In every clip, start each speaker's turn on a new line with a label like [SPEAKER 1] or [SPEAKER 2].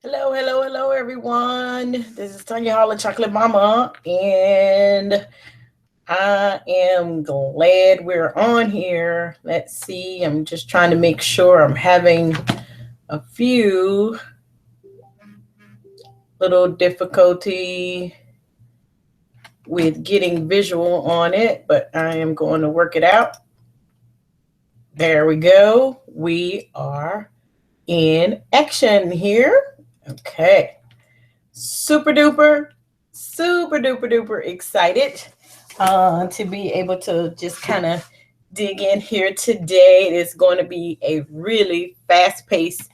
[SPEAKER 1] Hello, hello, hello, everyone. This is Tanya Hall, Chocolate Mama, and I am glad we're on here. Let's see, I'm just trying to make sure I'm having a few little difficulty with getting visual on it, but I am going to work it out. There we go. We are in action here. Okay. Super duper, super duper duper excited to be able to just kind of dig in here today. It's going to be a really fast paced,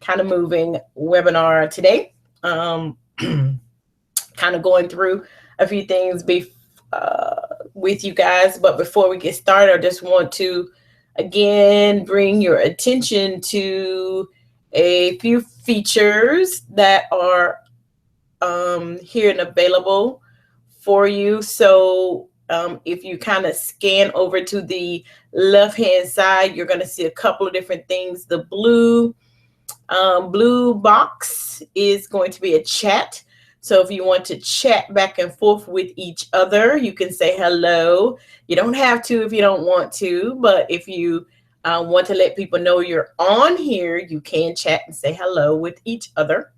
[SPEAKER 1] kind of moving webinar today. Kind of going through a few things with you guys. But before we get started, I just want to again bring your attention to a few features that are here and available for you. So if you kind of scan over to the left hand side, you're going to see a couple of different things. The blue box is going to be a chat. So if you want to chat back and forth with each other, you can say hello. You don't have to if you don't want to, but if you want to let people know you're on here, you can chat and say hello with each other.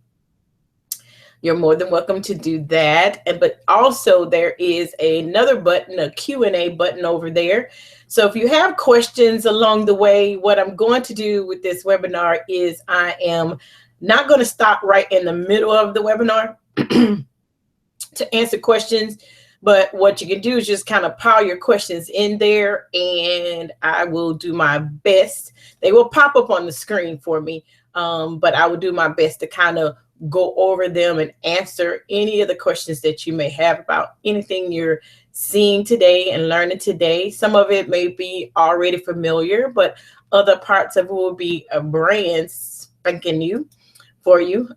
[SPEAKER 1] You're more than welcome to do that. But also there is another button, a Q&A button over there. So if you have questions along the way, what I'm going to do with this webinar is I am not going to stop right in the middle of the webinar to answer questions. But what you can do is just kind of pile your questions in there and I will do my best. They will pop up on the screen for me, but I will do my best to kind of go over them and answer any of the questions that you may have about anything you're seeing today and learning today. Some of it may be already familiar, but other parts of it will be a brand spanking new for you.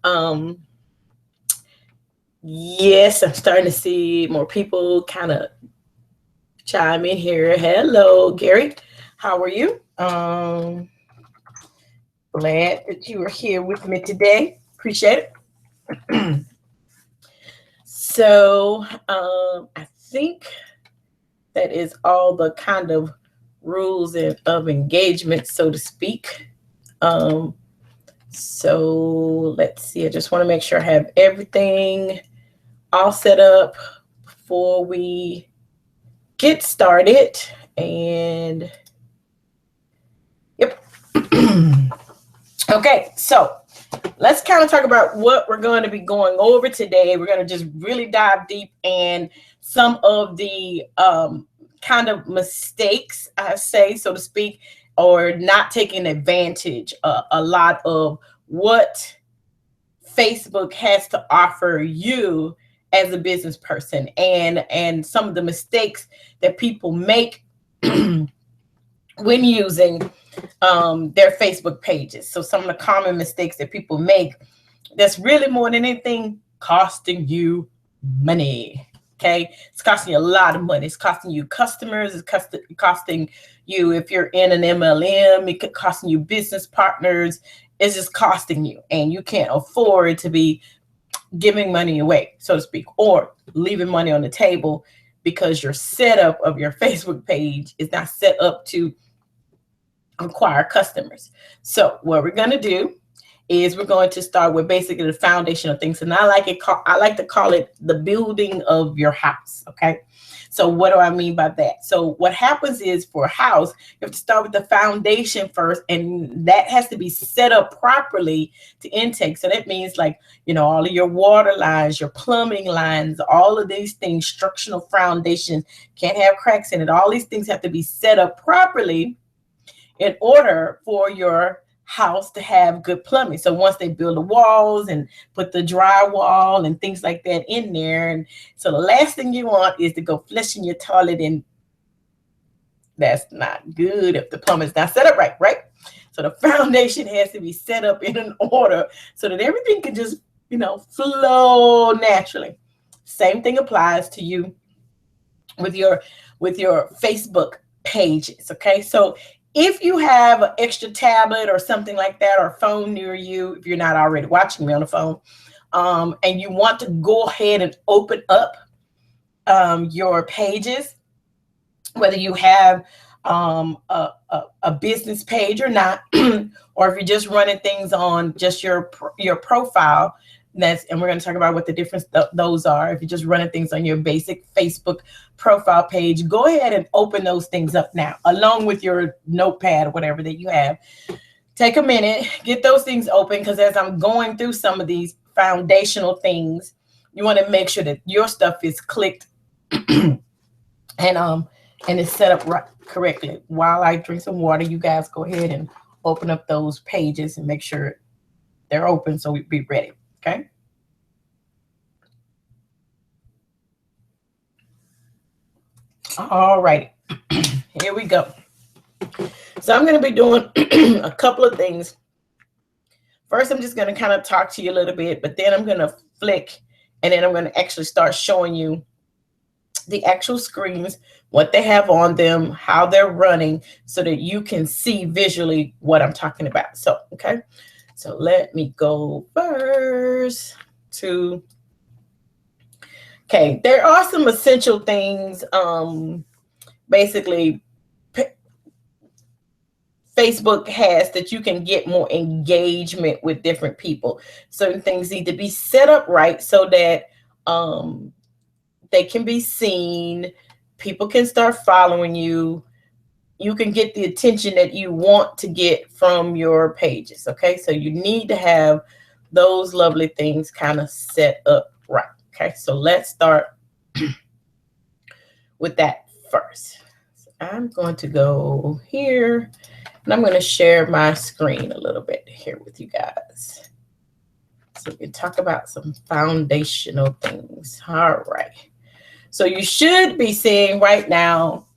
[SPEAKER 1] Yes, I'm starting to see more people kind of chime in here. Hello, Gary. How are you? Glad that you are here with me today. Appreciate it. So I think that is all the kind of rules of engagement, so to speak. So let's see. I just want to make sure I have everything all set up before we get started. And yep. Okay, so let's kind of talk about what we're going to be going over today. We're going to just really dive deep in some of the kind of mistakes, I say, so to speak, or not taking advantage a lot of what Facebook has to offer you as a business person, and some of the mistakes that people make when using their Facebook pages. So some of the common mistakes that people make that's really more than anything costing you money. Okay, it's costing you a lot of money. It's costing you customers. It's costing you, if you're in an MLM, it could costing you business partners. It's just costing you, and you can't afford to be giving money away, so to speak, or leaving money on the table because your setup of your Facebook page is not set up to acquire customers. So what we're going to do is we're going to start with basically the foundation of things. And I like to call it the building of your house. Okay. So what do I mean by that? So what happens is, for a house, you have to start with the foundation first, and that has to be set up properly to intake. So that means, like, all of your water lines, your plumbing lines, all of these things, structural foundations, can't have cracks in it. All these things have to be set up properly in order for your house to have good plumbing. So once they build the walls and put the drywall and things like that in there, and so the last thing you want is to go flushing your toilet, and that's not good if the plumbing's not set up right? So the foundation has to be set up in an order so that everything can just, flow naturally. Same thing applies to you with your Facebook pages. Okay, so If you have an extra tablet or something like that, or phone near you, if you're not already watching me on the phone, and you want to go ahead and open up your pages, whether you have a business page or not, or if you're just running things on just your profile. And we're going to talk about what the difference those are. If you're just running things on your basic Facebook profile page, go ahead and open those things up now, along with your notepad or whatever that you have. Take a minute, get those things open, because as I'm going through some of these foundational things, you want to make sure that your stuff is clicked and it's set up right correctly. While I drink some water, you guys go ahead and open up those pages and make sure they're open so we be ready. Okay. All right. Here we go. So I'm going to be doing a couple of things. First, I'm just going to kind of talk to you a little bit, but then I'm going to flick, and then I'm going to actually start showing you the actual screens, what they have on them, how they're running, so that you can see visually what I'm talking about. So, okay. So let me go first to, okay, there are some essential things. Basically, Facebook has that you can get more engagement with different people. Certain things need to be set up right so that they can be seen. People can start following you. You can get the attention that you want to get from your pages. Okay, so you need to have those lovely things kind of set up right. Okay, so let's start with that first. So I'm going to go here, and I'm going to share my screen a little bit here with you guys, so we can talk about some foundational things. All right. So you should be seeing right now,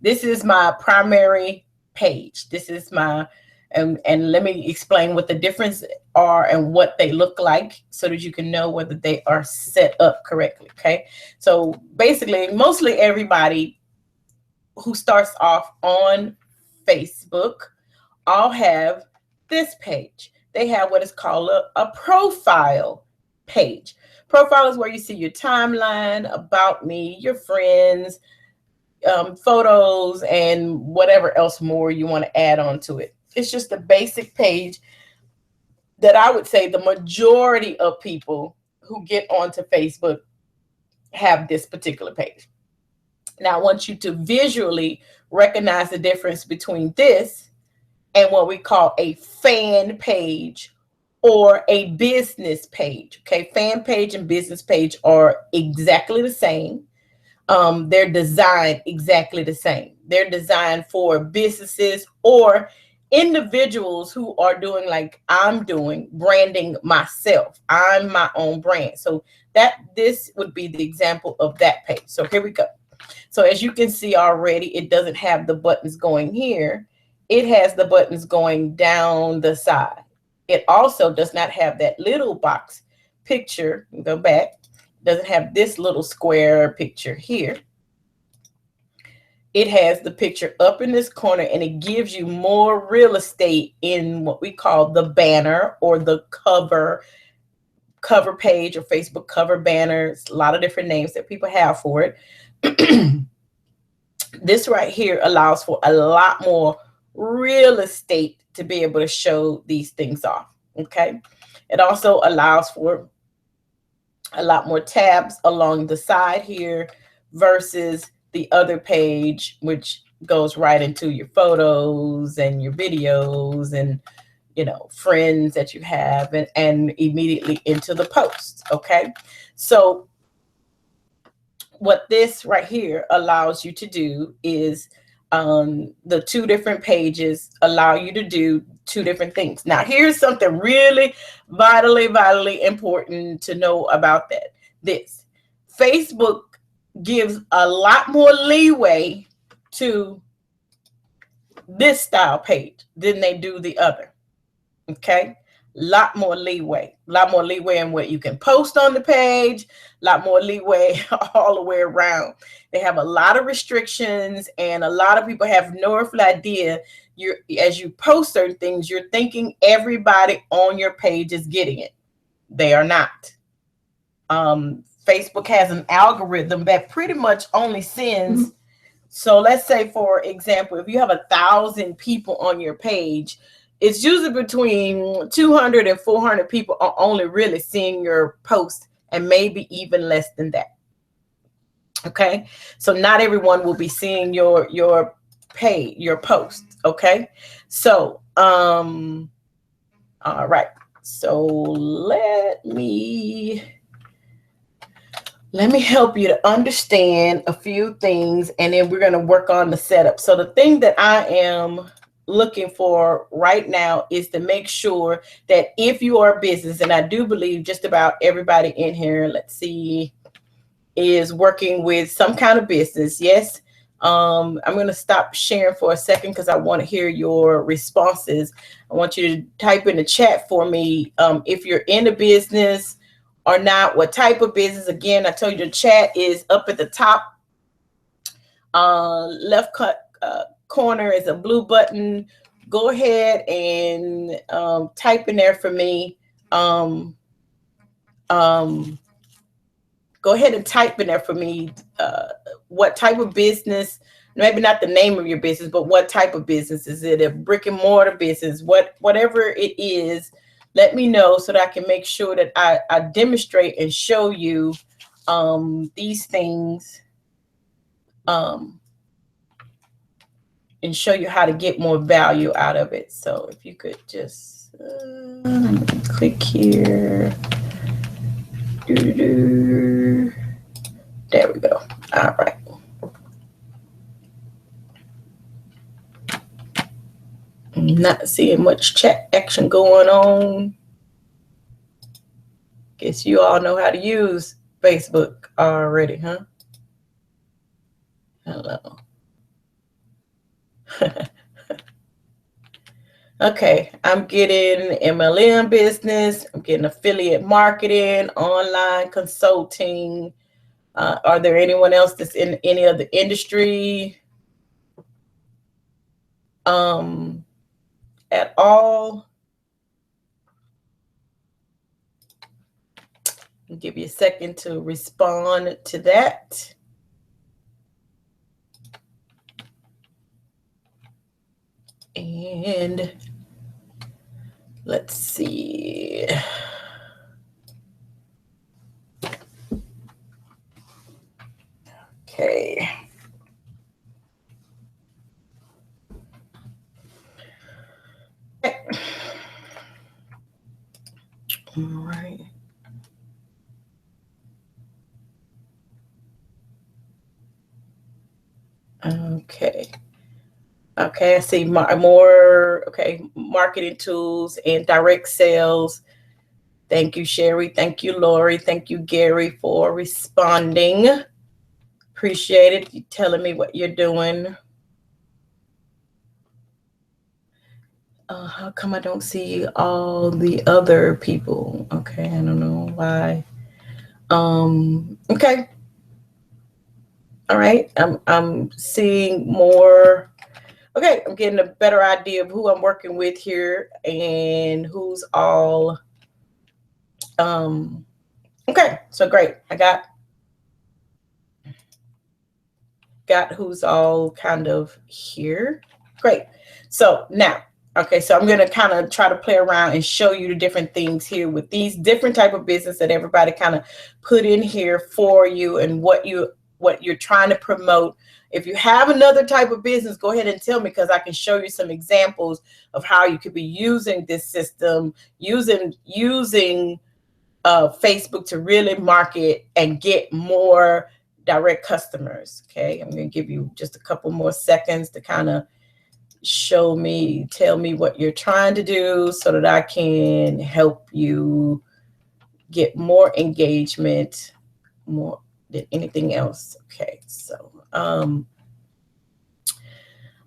[SPEAKER 1] this is my primary page. This is my, and let me explain what the difference are and what they look like so that you can know whether they are set up correctly. Okay. So basically, mostly everybody who starts off on Facebook all have this page. They have what is called a profile page. Profile is where you see your timeline, about me, your friends, photos, and whatever else more you want to add on to it. It's just a basic page that I would say the majority of people who get onto Facebook have this particular page. Now, I want you to visually recognize the difference between this and what we call a fan page or a business page. Okay, fan page and business page are exactly the same. They're designed exactly the same. They're designed for businesses or individuals who are doing like I'm doing, branding myself. I'm my own brand. So this would be the example of that page. So here we go. So as you can see already, it doesn't have the buttons going here. It has the buttons going down the side. It also does not have that little box picture. Go back. Doesn't have this little square picture here. It has the picture up in this corner, and it gives you more real estate in what we call the banner or the cover page or Facebook cover banners. A lot of different names that people have for it. This right here allows for a lot more real estate to be able to show these things off. Okay. It also allows for a lot more tabs along the side here versus the other page, which goes right into your photos and your videos and, you know, friends that you have, and immediately into the post. Okay. So what this right here allows you to do is the two different pages allow you to do two different things. Now, here's something really vitally important to know about that. This Facebook gives a lot more leeway to this style page than they do the other. Okay. lot more leeway, in what you can post on the page, a lot more leeway all the way around. They have a lot of restrictions, and a lot of people have no earthly idea. As you post certain things, you're thinking everybody on your page is getting it. They are not. Facebook has an algorithm that pretty much only sends. So let's say, for example, if you have 1,000 people on your page, it's usually between 200 and 400 people are only really seeing your post, and maybe even less than that. Okay, so not everyone will be seeing your post. Okay, so all right, so let me help you to understand a few things, and then we're going to work on the setup. So the thing that I am looking for right now is to make sure that if you are a business, and I do believe just about everybody in here, let's see, is working with some kind of business. Yes. I'm going to stop sharing for a second because I want to hear your responses. I want you to type in the chat for me if you're in a business or not, what type of business. Again, I told you the chat is up at the top. Left corner is a blue button. Go ahead and type in there for me. Go ahead and type in there for me what type of business, maybe not the name of your business, but what type of business. Is it a brick and mortar business? Whatever it is, let me know so that I can make sure that I demonstrate and show you these things and show you how to get more value out of it. So if you could just click here. There we go. All right. I'm not seeing much chat action going on. Guess you all know how to use Facebook already, huh? Hello. Okay, I'm getting MLM business. I'm getting affiliate marketing, online consulting. Are there anyone else that's in any other industry at all? I'll give you a second to respond to that. And let's see. Okay. All right. Okay. Okay, I see more. Okay, marketing tools and direct sales. Thank you, Sherry. Thank you, Lori. Thank you, Gary, for responding. Appreciate it. You telling me what you're doing. How come I don't see all the other people? Okay, I don't know why. Okay. All right. I'm seeing more. Okay, I'm getting a better idea of who I'm working with here and who's all. Okay, so great. I got who's all kind of here. Great. So now, okay, so I'm going to kind of try to play around and show you the different things here with these different type of business that everybody kind of put in here for you and what you're trying to promote. If you have another type of business, go ahead and tell me, because I can show you some examples of how you could be using this system, using Facebook to really market and get more direct customers. Okay, I'm going to give you just a couple more seconds to kind of tell me what you're trying to do so that I can help you get more engagement, more than anything else. Okay, so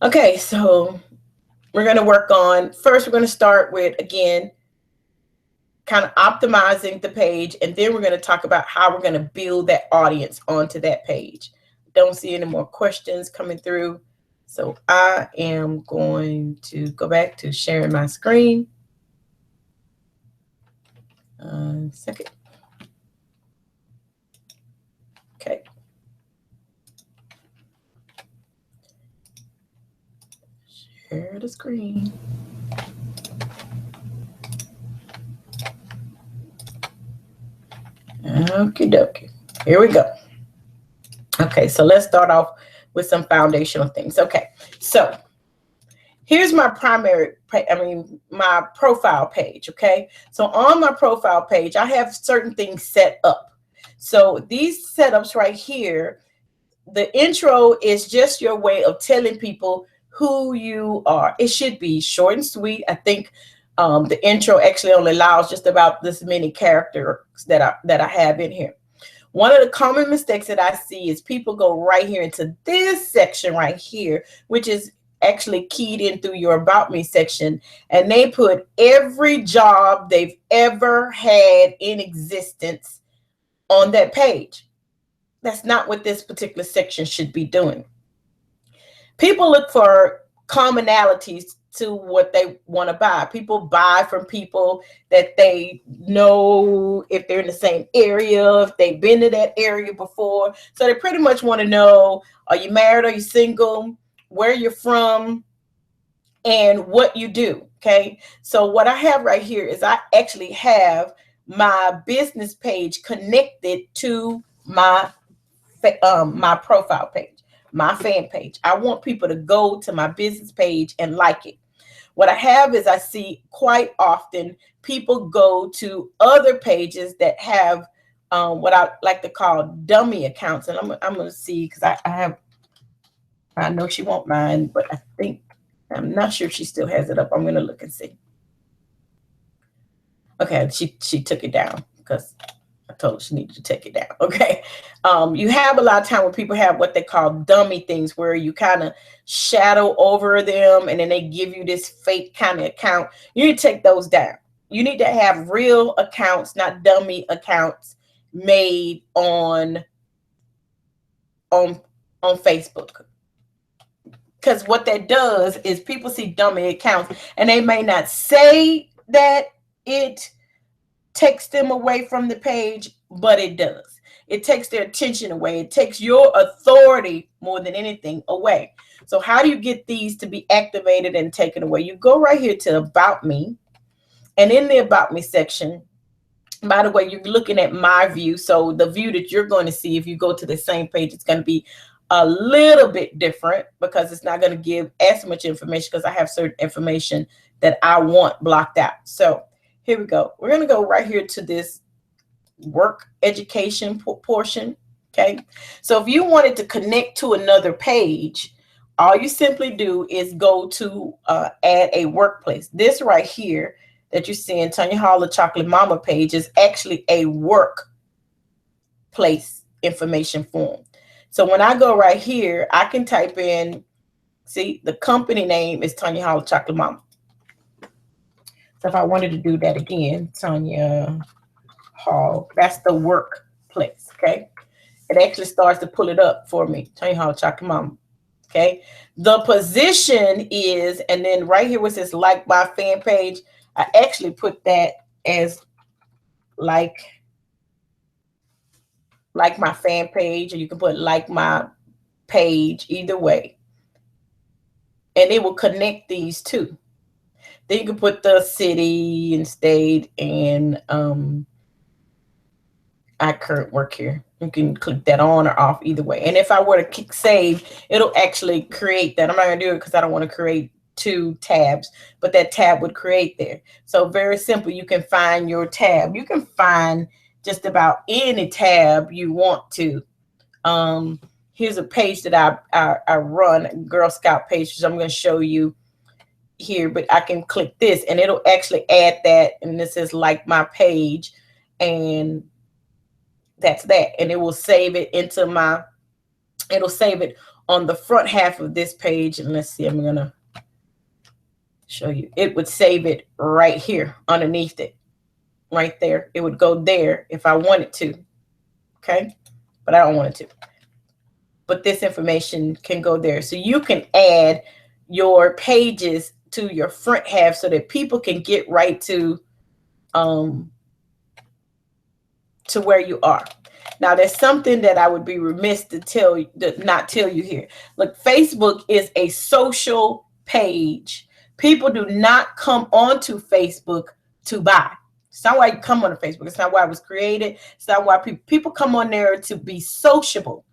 [SPEAKER 1] okay, so we're going to work on, first we're going to start with, again, kind of optimizing the page, and then we're going to talk about how we're going to build that audience onto that page. Don't see any more questions coming through. So I am going to go back to sharing my screen. Second. Okay. Share the screen. Okie dokie. Here we go. Okay, so let's start off with some foundational things. Okay, so here's my my profile page. Okay, so on my profile page, I have certain things set up. So these setups right here, the intro is just your way of telling people who you are. It should be short and sweet. I think the intro actually only allows just about this many characters that I have in here. One of the common mistakes that I see is people go right here into this section right here, which is actually keyed in through your About Me section, and they put every job they've ever had in existence on that page. That's not what this particular section should be doing. People look for commonalities to what they want to buy. People buy from people that they know, if they're in the same area, if they've been to that area before. So they pretty much want to know, are you married, are you single, where you're from, and what you do. Okay, so what I have right here is I actually have my business page connected to my my profile page, my fan page. I want people to go to my business page and like it. What I have is I see quite often people go to other pages that have what I like to call dummy accounts. And I'm going to see, because I know she won't mind, but I'm not sure if she still has it up. I'm going to look and see. Okay, she took it down because I told her she needed to take it down. Okay. You have a lot of time when people have what they call dummy things, where you kind of shadow over them and then they give you this fake kind of account. You need to take those down. You need to have real accounts, not dummy accounts made on Facebook. Because what that does is people see dummy accounts and they may not say that it takes them away from the page, but it does. It takes their attention away. It takes your authority more than anything away. So how do you get these to be activated and taken away? You go right here to About Me, and in the About Me section, by the way, you're looking at my view. So the view that you're going to see if you go to the same page, it's going to be a little bit different because it's not going to give as much information, because I have certain information that I want blocked out. So here we go. We're going to go right here to this work education portion. Okay. So if you wanted to connect to another page, all you simply do is go to add a workplace. This right here that you see in Tanya Hall, the Chocolate Mama page, is actually a workplace information form. So when I go right here, I can type in, see, the company name is Tanya Hall, Chocolate Mama. So if I wanted to do that again, Tanya Hall, that's the workplace. Okay. It actually starts to pull it up for me. Tanya Hall, Chocolate Mama. Okay. The position is, and then right here was this like my fan page. I actually put that as like my fan page, or you can put like my page, either way. And it will connect these two. Then you can put the city and state and I current work here. You can click that on or off either way. And if I were to click save, it'll actually create that. I'm not going to do it because I don't want to create two tabs, but that tab would create there. So very simple. You can find your tab. You can find just about any tab you want to. Here's a page that I run, Girl Scout page, which I'm going to show you here, but I can click this and it'll actually add that. And this is like my page, and that's that. And it will save it into my, it'll save it on the front half of this page. And let's see, I'm going to show you. It would save it right here underneath it. right there. It would go there if I wanted to. Okay. But I don't want it to. But this information can go there. So you can add your pages to your front half so that people can get right to where you are. Now, there's something that I would be remiss to not tell you here. Look, Facebook is a social page. People do not come onto Facebook to buy. It's not why you come on Facebook. It's not why it was created. It's not why people come on there to be sociable.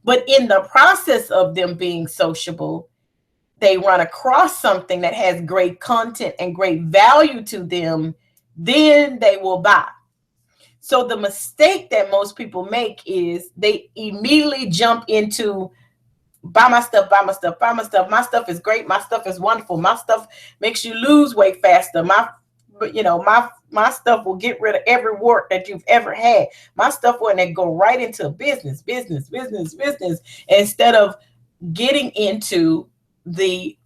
[SPEAKER 1] But in the process of them being sociable, they run across something that has great content and great value to them, then they will buy. So the mistake that most people make is they immediately jump into buy my stuff, buy my stuff, buy my stuff. My stuff is great. My stuff is wonderful. My stuff makes you lose weight faster. My stuff will get rid of every wart that you've ever had. My stuff will go right into business, instead of getting into the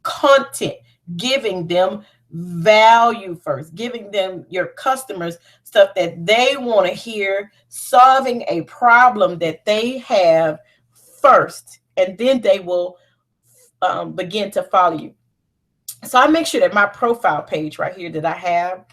[SPEAKER 1] content, giving them value first, giving them, your customers, stuff that they want to hear, solving a problem that they have first, and then they will begin to follow you. So I make sure that my profile page right here that I have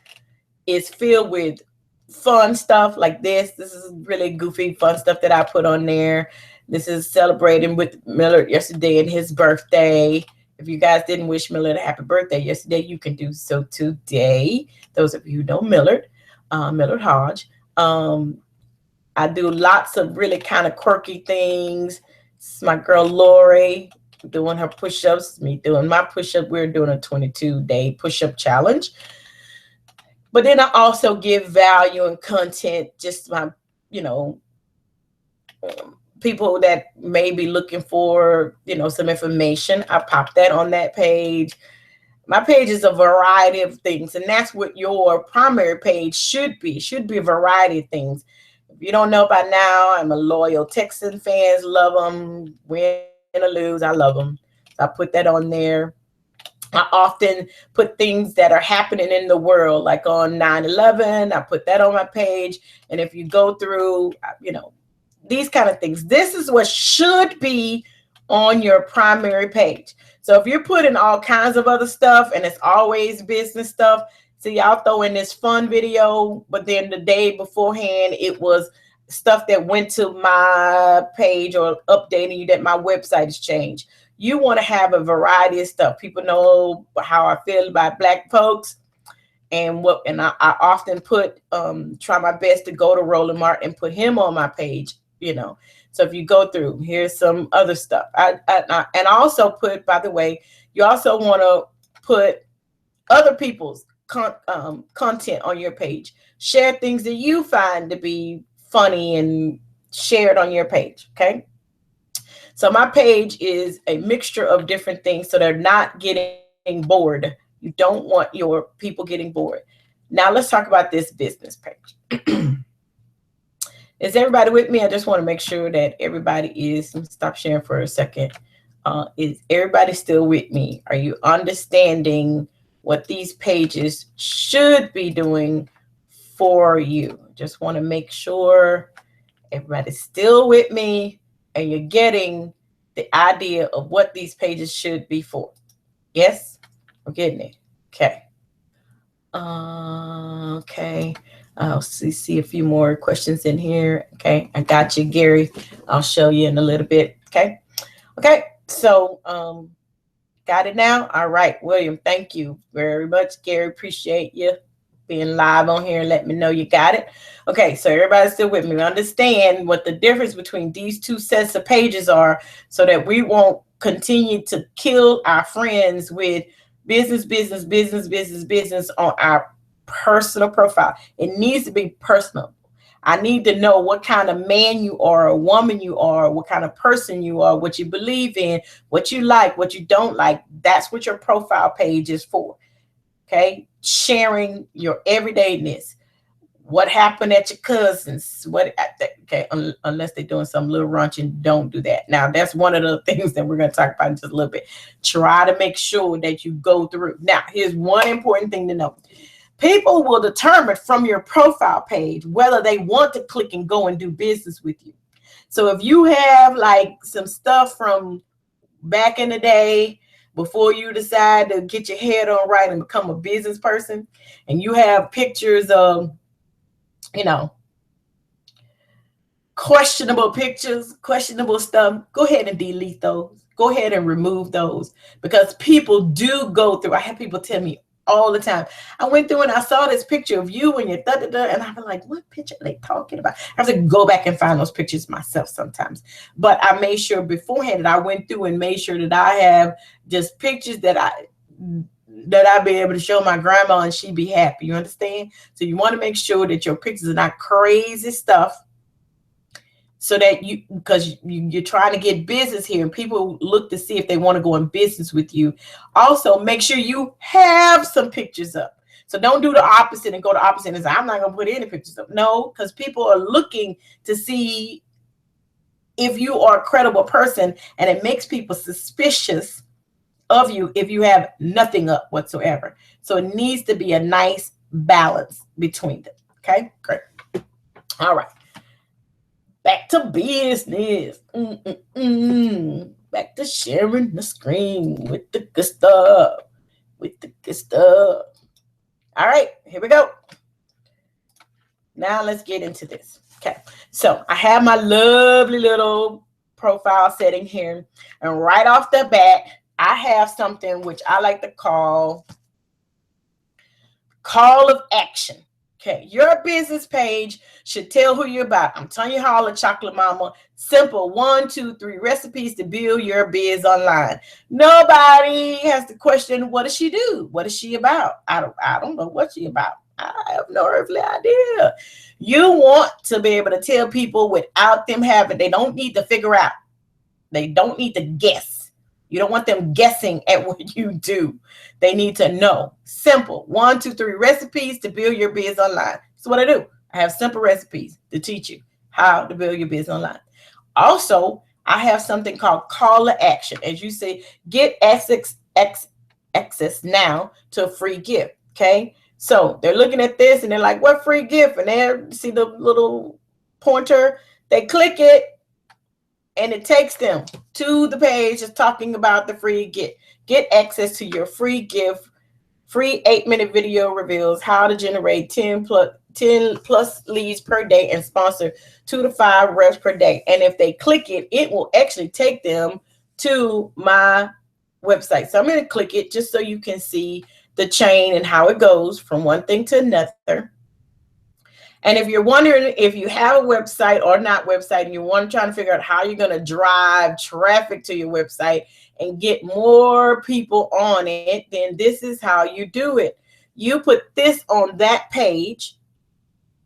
[SPEAKER 1] is filled with fun stuff like this. This is really goofy, fun stuff that I put on there. This is celebrating with Millard yesterday and his birthday. If you guys didn't wish Millard a happy birthday yesterday, you can do so today. Those of you who know Millard, Millard Hodge. I do lots of really kind of quirky things. It's my girl Lori doing her push-ups, me doing my push-up. We're doing a 22-day push-up challenge. But then I also give value and content, just my, people that may be looking for, some information. I pop that on that page. My page is a variety of things, and that's what your primary page should be. Should be a variety of things. If you don't know by now, I'm a loyal Texan fans. Love them. Win or lose, I love them. So I put that on there. I often put things that are happening in the world, like on 9/11. I put that on my page. And if you go through, these kind of things, this is what should be on your primary page. So if you're putting all kinds of other stuff and it's always business stuff, so y'all throw in this fun video, but then the day beforehand, it was stuff that went to my page or updating you that my website has changed. You want to have a variety of stuff. People know how I feel about Black folks, and I often put try my best to go to Roland Martin and put him on my page. So if you go through, here's some other stuff. I also put, by the way, you also want to put other people's content on your page. Share things that you find to be funny and share it on your page. Okay. So my page is a mixture of different things, so they're not getting bored. You don't want your people getting bored. Now let's talk about this business page. Is everybody with me? I just want to make sure that everybody is. Stop sharing for a second. Is everybody still with me? Are you understanding what these pages should be doing for you? Just want to make sure everybody's still with me and you're getting the idea of what these pages should be for. Yes? We're getting it. Okay. Okay. I'll see a few more questions in here. Okay. I got you, Gary. I'll show you in a little bit. Okay. Okay. So, got it now? All right, William, thank you very much. Gary, appreciate you being live on here and let me know you got it. Okay, so everybody's still with me. Understand what the difference between these two sets of pages are, so that we won't continue to kill our friends with business on our personal profile. It needs to be personal. I need to know what kind of man you are, or woman you are, what kind of person you are, what you believe in, what you like, what you don't like. That's what your profile page is for. Okay. Sharing your everydayness. What happened at your cousin's? Okay. Unless they're doing some little runching, don't do that. Now, that's one of the things that we're going to talk about in just a little bit. Try to make sure that you go through. Now, here's one important thing to know. People will determine from your profile page whether they want to click and go and do business with you. So if you have like some stuff from back in the day, before you decide to get your head on right and become a business person, and you have pictures of, you know, questionable pictures, questionable stuff, go ahead and delete those. Go ahead and remove those, because people do go through. I have people tell me all the time, I went through and I saw this picture of you and your da-da-da, and I'm like, what picture are they talking about? I have to go back and find those pictures myself sometimes. But I made sure beforehand that I went through and made sure that I have just pictures that I'd be able to show my grandma and she'd be happy. You understand? So you want to make sure that your pictures are not crazy stuff, so that you, because you're trying to get business here and people look to see if they want to go in business with you. Also, make sure you have some pictures up. So don't do the opposite and go the opposite and say, I'm not going to put any pictures up. No, because people are looking to see if you are a credible person, and it makes people suspicious of you if you have nothing up whatsoever. So it needs to be a nice balance between them. Okay, great. All right. Back to business. Back to sharing the screen with the good stuff. With the good stuff. All right, here we go. Now let's get into this. Okay, so I have my lovely little profile setting here. And right off the bat, I have something which I like to call call of action. Okay, your business page should tell who you're about. I'm telling you how the chocolate mama, simple 1, 2, 3 recipes to build your biz online. Nobody has to question, what does she do? What is she about? I don't know what she about. I have no earthly idea. You want to be able to tell people without them having, they don't need to figure out. They don't need to guess. You don't want them guessing at what you do. They need to know. Simple 1, 2, 3 recipes to build your biz online. That's what I do. I have simple recipes to teach you how to build your biz online. Also, I have something called call to action. As you say, get access now to a free gift. Okay. So they're looking at this and they're like, what free gift? And they see the little pointer. They click it, and it takes them to the page that's talking about the free gift. Get access to your free gift. Free 8-minute video reveals how to generate 10 plus leads per day and sponsor 2 to 5 reps per day. And if they click it, it will actually take them to my website. So I'm going to click it just so you can see the chain and how it goes from one thing to another. And if you're wondering if you have a website or not website, and you're trying to figure out how you're going to drive traffic to your website and get more people on it, then this is how you do it. You put this on that page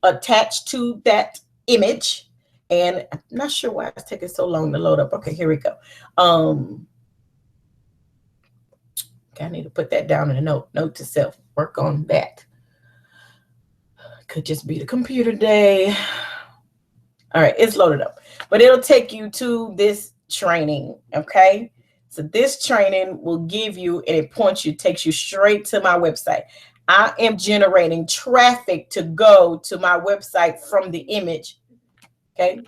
[SPEAKER 1] attached to that image. And I'm not sure why it's taking so long to load up. Okay, here we go. I need to put that down in a note to self. Work on that. Could just be the computer day. All right, it's loaded up, but it'll take you to this training. Okay, so this training will give you, and it points you, takes you straight to my website. I am generating traffic to go to my website from the image. Okay,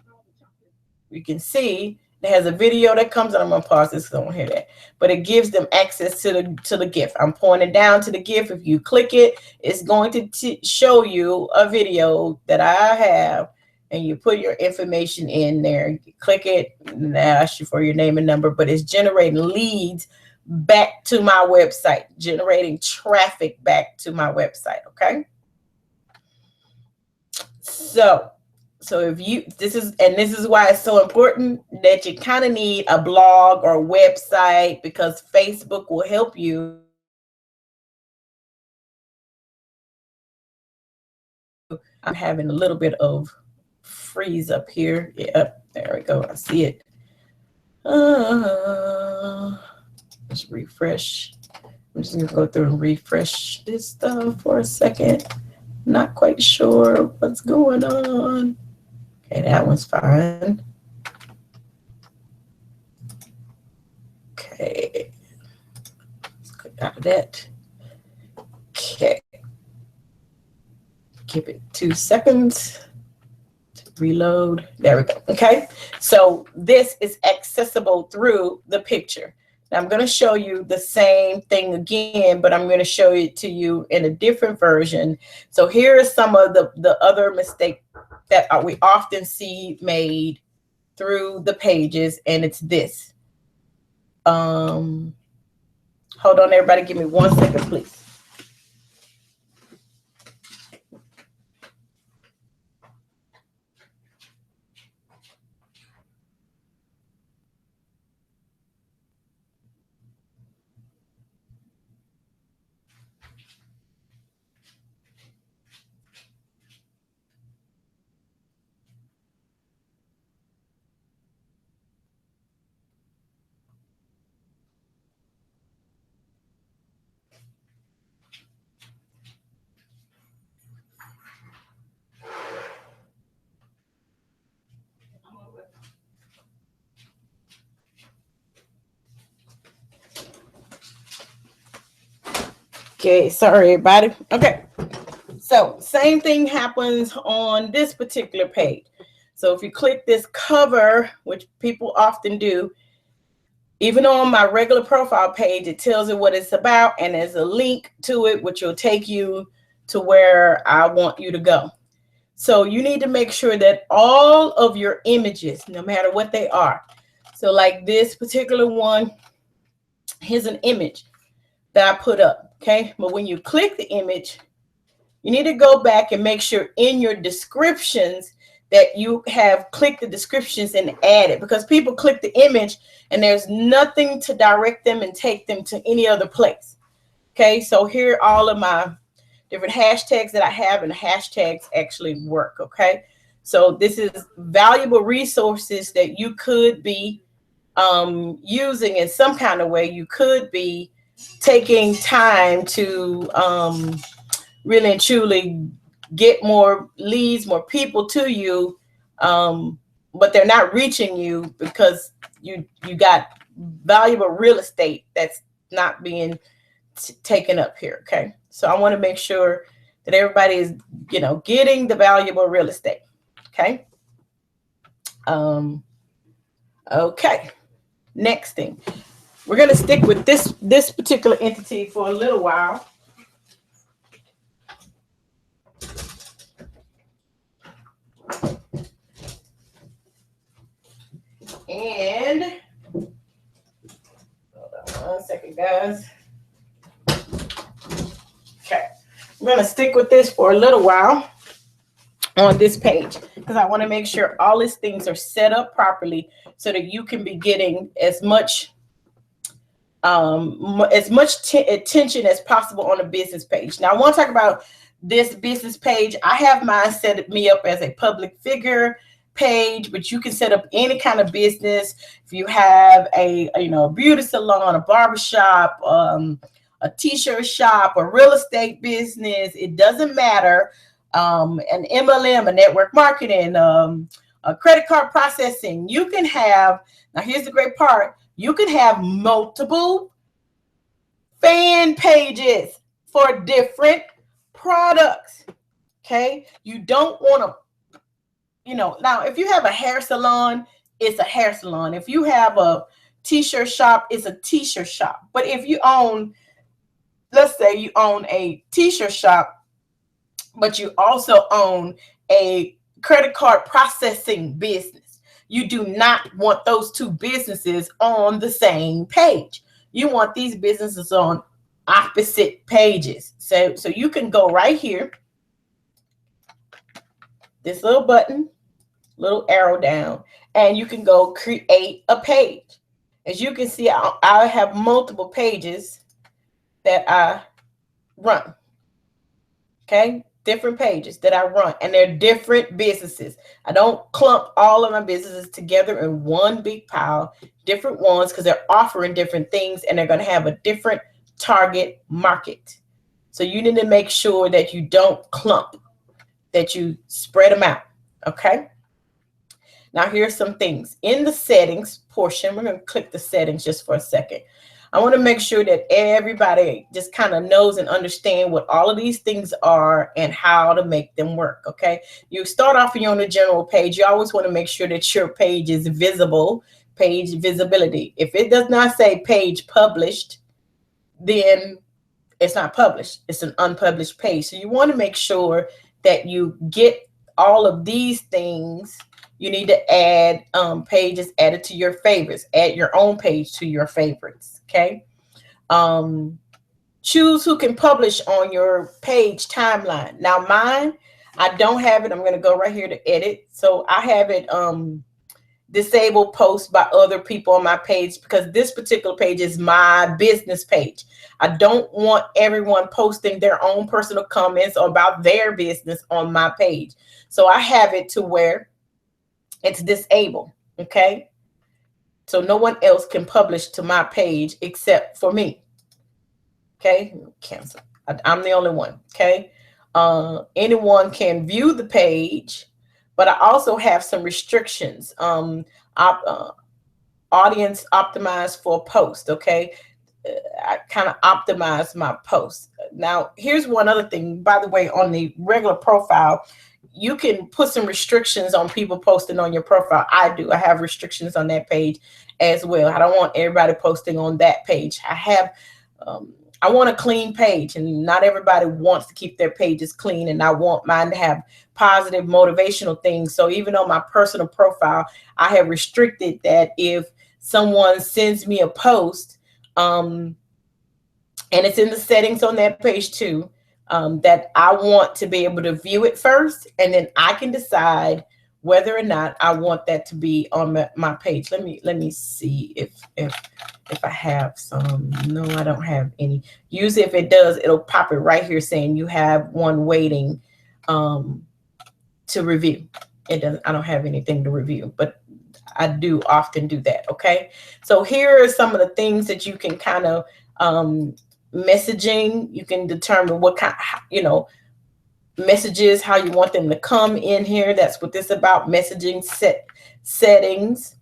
[SPEAKER 1] you can see it has a video that comes, and I'm gonna pause this because I don't hear that, but it gives them access to the gift. I'm pointing down to the gift. If you click it, it's going to show you a video that I have, and you put your information in there. You click it, and it asks you for your name and number, but it's generating leads back to my website, generating traffic back to my website. Okay, so if you, this is why it's so important that you kind of need a blog or a website, because Facebook will help you. I'm having a little bit of freeze up here. Yep, there we go. I see it. Let's refresh. I'm just gonna go through and refresh this stuff for a second. Not quite sure what's going on. Okay, that one's fine. Okay, let's click out of that. Okay, Give it 2 seconds to reload. There we go. Okay, so this is accessible through the picture. Now I'm going to show you the same thing again, but I'm going to show it to you in a different version. So here are some of the other mistakes that we often see made through the pages, and it's this. Hold on, everybody, give me 1 second, please. Okay, sorry everybody. Okay, so same thing happens on this particular page. So if you click this cover, which people often do, even on my regular profile page, it tells it what it's about, and there's a link to it, which will take you to where I want you to go. So you need to make sure that all of your images, no matter what they are, so like this particular one, here's an image that I put up, okay? But when you click the image, you need to go back and make sure in your descriptions that you have clicked the descriptions and added, because people click the image and there's nothing to direct them and take them to any other place. Okay, so here are all of my different hashtags that I have, and the hashtags actually work. Okay, so this is valuable resources that you could be using in some kind of way. You could be taking time to really and truly get more leads, more people to you, but they're not reaching you because you got valuable real estate that's not being taken up here. Okay, so I want to make sure that everybody is, you know, getting the valuable real estate. Okay. Okay. Next thing, we're going to stick with this particular entity for a little while. And hold on 1 second, guys. Okay, I'm going to stick with this for a little while on this page because I want to make sure all these things are set up properly so that you can be getting as much attention as possible on a business page. Now I want to talk about this business page. I have mine set me up as a public figure page, but you can set up any kind of business. If you have a beauty salon, a barbershop, a t-shirt shop, a real estate business, it doesn't matter. An MLM, a network marketing, a credit card processing. You can have, now here's the great part, you can have multiple fan pages for different products. Okay, you don't want to, now if you have a hair salon, it's a hair salon. If you have a t-shirt shop, it's a t-shirt shop. But if you own, let's say you own a t-shirt shop, but you also own a credit card processing business, you do not want those two businesses on the same page. You want these businesses on opposite pages. So you can go right here, this little button, little arrow down, and you can go create a page. As you can see, I have multiple pages that I run. Okay, different pages that I run, and they're different businesses. I don't clump all of my businesses together in one big pile, different ones, because they're offering different things and they're going to have a different target market. So you need to make sure that you don't clump, that you spread them out. Okay. Now here's some things in the settings portion. We're going to click the settings just for a second. I want to make sure that everybody just kind of knows and understand what all of these things are and how to make them work. Okay. You start off on the general page. You always want to make sure that your page is visible, page visibility. If it does not say page published, then it's not published. It's an unpublished page. So you want to make sure that you get all of these things. You need to add pages added to your favorites. Add your own page to your favorites. Okay. Choose who can publish on your page timeline. Now mine, I don't have it. I'm going to go right here to edit. So I have it disable posts by other people on my page, because this particular page is my business page. I don't want everyone posting their own personal comments about their business on my page. So I have it to where it's disabled. Okay. So no one else can publish to my page except for me. Okay. Cancel. I'm the only one. Okay. Anyone can view the page, but I also have some restrictions. Audience optimized for post. Okay. I kind of optimize my post. Now, here's one other thing, by the way, on the regular profile, you can put some restrictions on people posting on your profile. I do. I have restrictions on that page as well. I don't want everybody posting on that page. I want a clean page, and not everybody wants to keep their pages clean, and I want mine to have positive motivational things. So even on my personal profile, I have restricted that if someone sends me a post, and it's in the settings on that page too, that I want to be able to view it first, and then I can decide whether or not I want that to be on my page. Let me see if I have some. No, I don't have any. Usually if it does, it'll pop it right here saying you have one waiting to review. It doesn't. I don't have anything to review, but I do often do that. Okay. So here are some of the things that you can kind of messaging. You can determine what kind, messages, how you want them to come in here. That's what this is about. Messaging settings,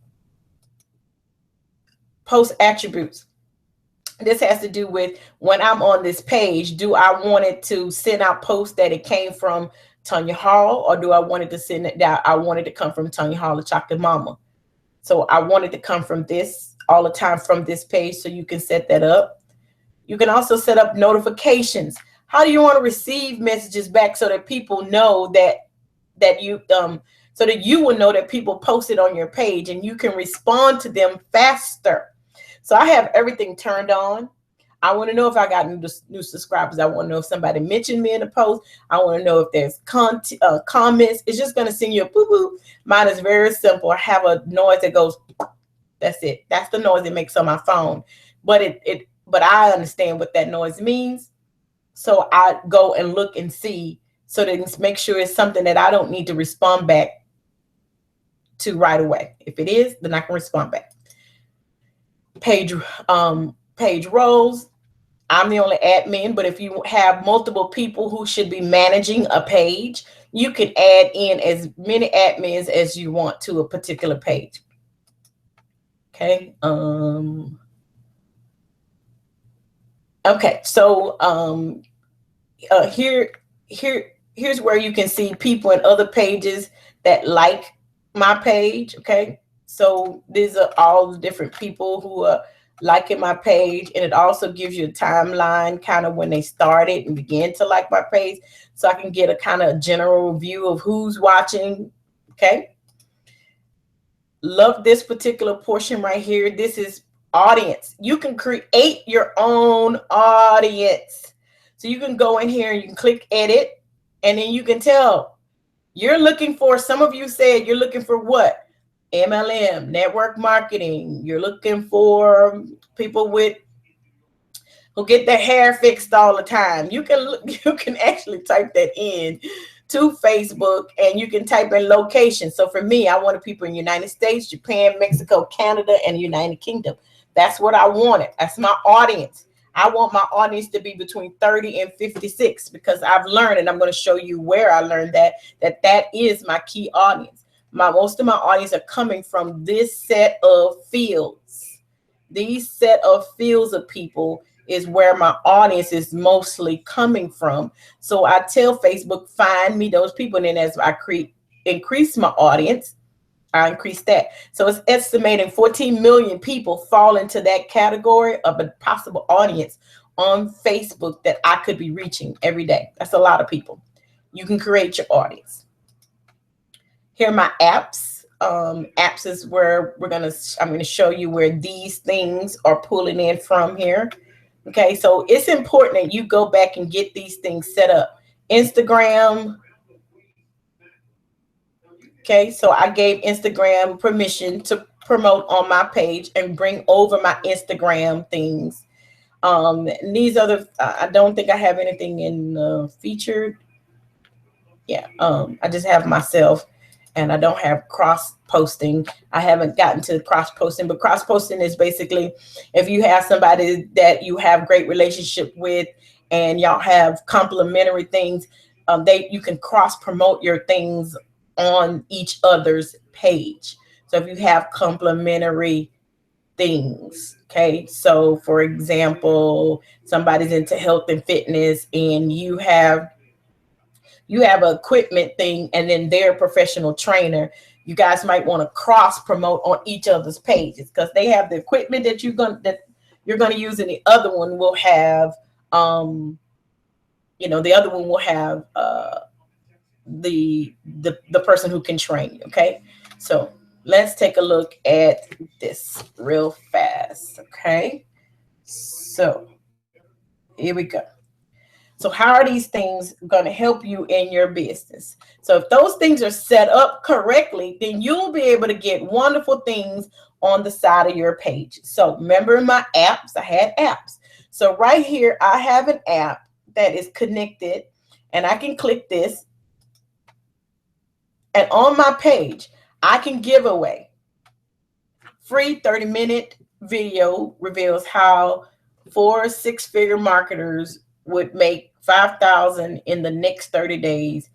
[SPEAKER 1] post attributes. This has to do with when I'm on this page, do I want it to send out posts that it came from Tanya Hall, or do I want it to send it that I want it to come from Tanya Hall, the Chocolate Mama? So I want it to come from this all the time from this page. So you can set that up. You can also set up notifications. How do you want to receive messages back so that people know that you so that you will know that people posted on your page and you can respond to them faster? So I have everything turned on. I want to know if I got new subscribers. I want to know if somebody mentioned me in a post. I want to know if there's comments. It's just going to send you a boo boo. Mine is very simple. I have a noise that goes. That's it. That's the noise it makes on my phone. But but I understand what that noise means. So I go and look and see, so that make sure it's something that I don't need to respond back to right away. If it is, then I can respond back. Page roles. I'm the only admin, but if you have multiple people who should be managing a page, you can add in as many admins as you want to a particular page. Okay. Okay, so here's where you can see people in other pages that like my page. Okay, so these are all the different people who are liking my page, and it also gives you a timeline, kind of when they started and began to like my page, so I can get a kind of general view of who's watching. Okay, love this particular portion right here. This is audience. You can create your own audience. So you can go in here and you can click edit, and then you can tell you're looking for, some of you said you're looking for what? MLM, network marketing. You're looking for people who get their hair fixed all the time. You can actually type that in to Facebook, and you can type in location. So for me, I wanted people in the United States, Japan, Mexico, Canada, and the United Kingdom. That's what I wanted. That's my audience. I want my audience to be between 30 and 56, because I've learned, and I'm going to show you where I learned that is my key audience. Most of my audience are coming from this set of fields. These set of fields of people is where my audience is mostly coming from. So I tell Facebook, find me those people. And then as I increase my audience, I increase that. So it's estimating 14 million people fall into that category of a possible audience on Facebook that I could be reaching every day. That's a lot of people. You can create your audience. Here are my apps. Apps is where I'm gonna show you where these things are pulling in from here. Okay, so it's important that you go back and get these things set up. Instagram. Okay, so I gave Instagram permission to promote on my page and bring over my Instagram things. These other, I don't think I have anything in featured. Yeah, I just have myself, and I don't have cross posting. I haven't gotten to cross posting, but cross posting is basically if you have somebody that you have great relationship with and y'all have complementary things, you can cross promote your things on each other's page. So if you have complementary things, okay, so for example, somebody's into health and fitness and you have an equipment thing and then they're a professional trainer, you guys might want to cross promote on each other's pages because they have the equipment that you're going to use, and the other one will have the other one will have the person who can train you. Okay, so let's take a look at this real fast. Okay, so here we go. So how are these things going to help you in your business? So if those things are set up correctly, then you'll be able to get wonderful things on the side of your page. So remember my apps, I had apps. So right here, I have an app that is connected, and I can click this. And on my page, I can give away free 30-minute video reveals how 4 six-figure marketers would make $5,000 in the next 30 days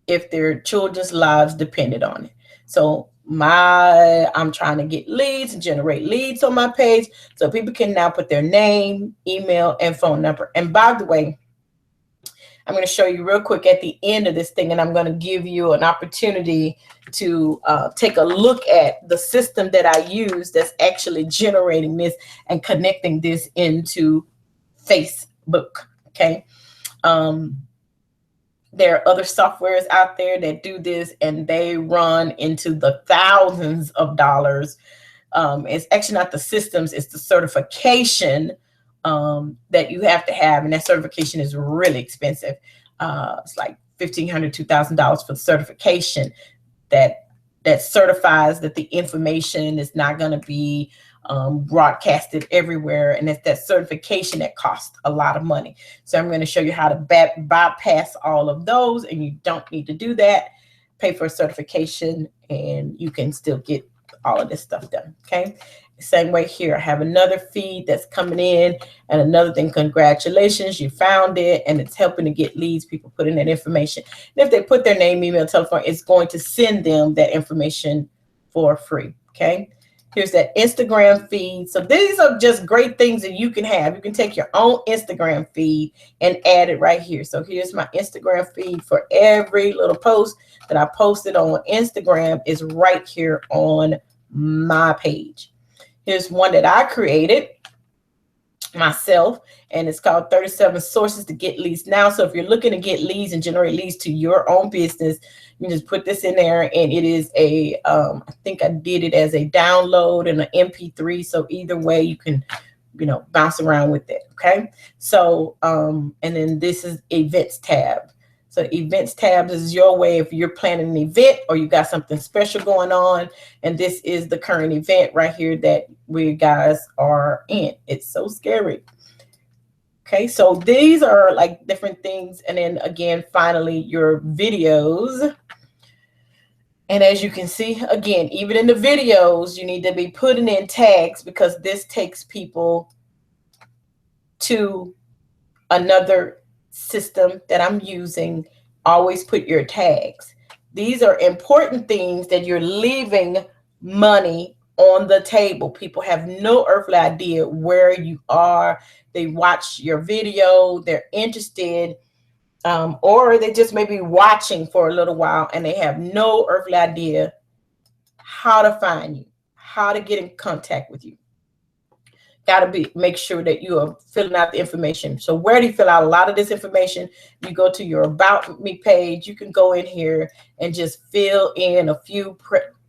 [SPEAKER 1] if their children's lives depended on it. So I'm trying to get leads and generate leads on my page so people can now put their name, email, and phone number. And by the way, I'm going to show you real quick at the end of this thing, and I'm going to give you an opportunity to take a look at the system that I use that's actually generating this and connecting this into Facebook. Okay. There are other softwares out there that do this, and they run into the thousands of dollars. It's actually not the systems, it's the certification that you have to have, and that certification is really expensive. It's like $1,500, $2,000 for the certification that certifies that the information is not going to be broadcasted everywhere, and it's that certification that costs a lot of money. So I'm going to show you how to bypass all of those, and you don't need to do that. Pay for a certification and you can still get all of this stuff done. Okay, same way here, I have another feed that's coming in, and another thing, congratulations, you found it, and it's helping to get leads. People put in that information, and if they put their name, email, telephone, it's going to send them that information for free. Okay, here's that Instagram feed. So these are just great things that you can have. You can take your own Instagram feed and add it right here. So here's my Instagram feed for every little post that I posted on Instagram is right here on my page. Here's one that I created myself, and it's called 37 Sources to Get Leads Now. So if you're looking to get leads and generate leads to your own business, you just put this in there, and it is a, I think I did it as a download and an MP3. So either way, you can, bounce around with it. Okay. So, and then this is events tab. So events tabs is your way if you're planning an event or you got something special going on. And this is the current event right here that we guys are in. It's so scary. Okay, so these are like different things. And then again, finally, your videos. And as you can see, again, even in the videos, you need to be putting in tags because this takes people to another system that I'm using. Always put your tags. These are important things that you're leaving money on the table. People have no earthly idea where you are. They watch your video, they're interested, or they just may be watching for a little while and they have no earthly idea how to find you, how to get in contact with you. Got to make sure that you are filling out the information. So where do you fill out a lot of this information? You go to your About Me page. You can go in here and just fill in a few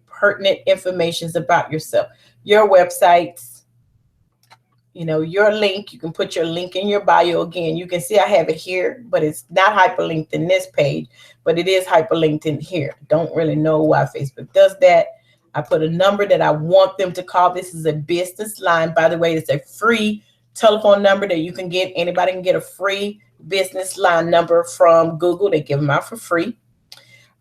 [SPEAKER 1] pertinent informations about yourself, your websites, your link. You can put your link in your bio. Again, you can see I have it here, but it's not hyperlinked in this page, but it is hyperlinked in here. Don't really know why Facebook does that. I put a number that I want them to call. This is a business line. By the way, it's a free telephone number that you can get. Anybody can get a free business line number from Google. They give them out for free.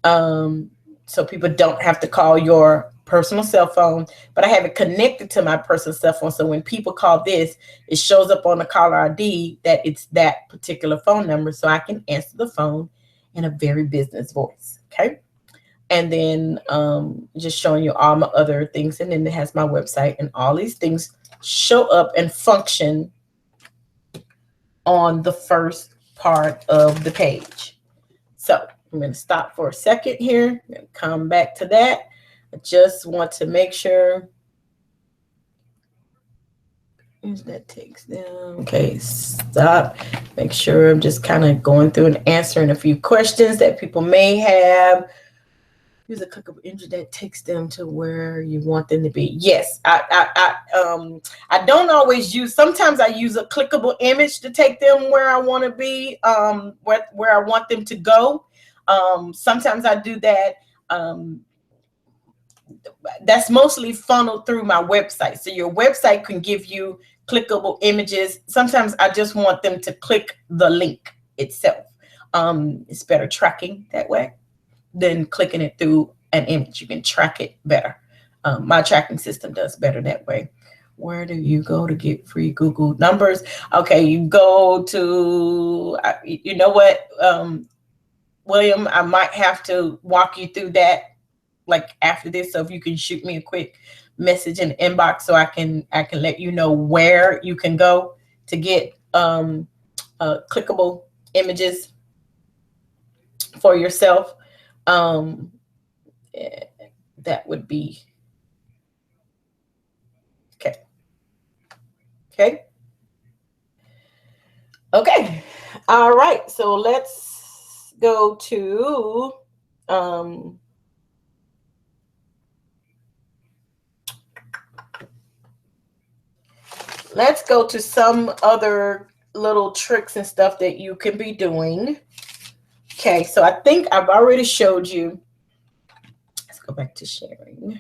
[SPEAKER 1] So people don't have to call your personal cell phone, but I have it connected to my personal cell phone. So when people call this, it shows up on the caller ID that it's that particular phone number. So I can answer the phone in a very business voice. Okay. And then just showing you all my other things. And then it has my website, and all these things show up and function on the first part of the page. So I'm going to stop for a second here and come back to that. I just want to make sure. That takes them. Okay, stop. Make sure I'm just kind of going through and answering a few questions that people may have. Use a clickable image that takes them to where you want them to be. Yes, I don't always use. Sometimes I use a clickable image to take them where I want to be, where I want them to go. Sometimes I do that. That's mostly funneled through my website. So your website can give you clickable images. Sometimes I just want them to click the link itself. It's better tracking that way than clicking it through an image. You can track it better. My tracking system does better that way. Where do you go to get free Google numbers? Okay, you go to, you know what, William, I might have to walk you through that like after this. So if you can shoot me a quick message in the inbox so I can let you know where you can go to get clickable images for yourself. That would be okay. Okay. All right. So let's go to let's go to some other little tricks and stuff that you can be doing. Okay, so I think I've already showed you. Let's go back to sharing.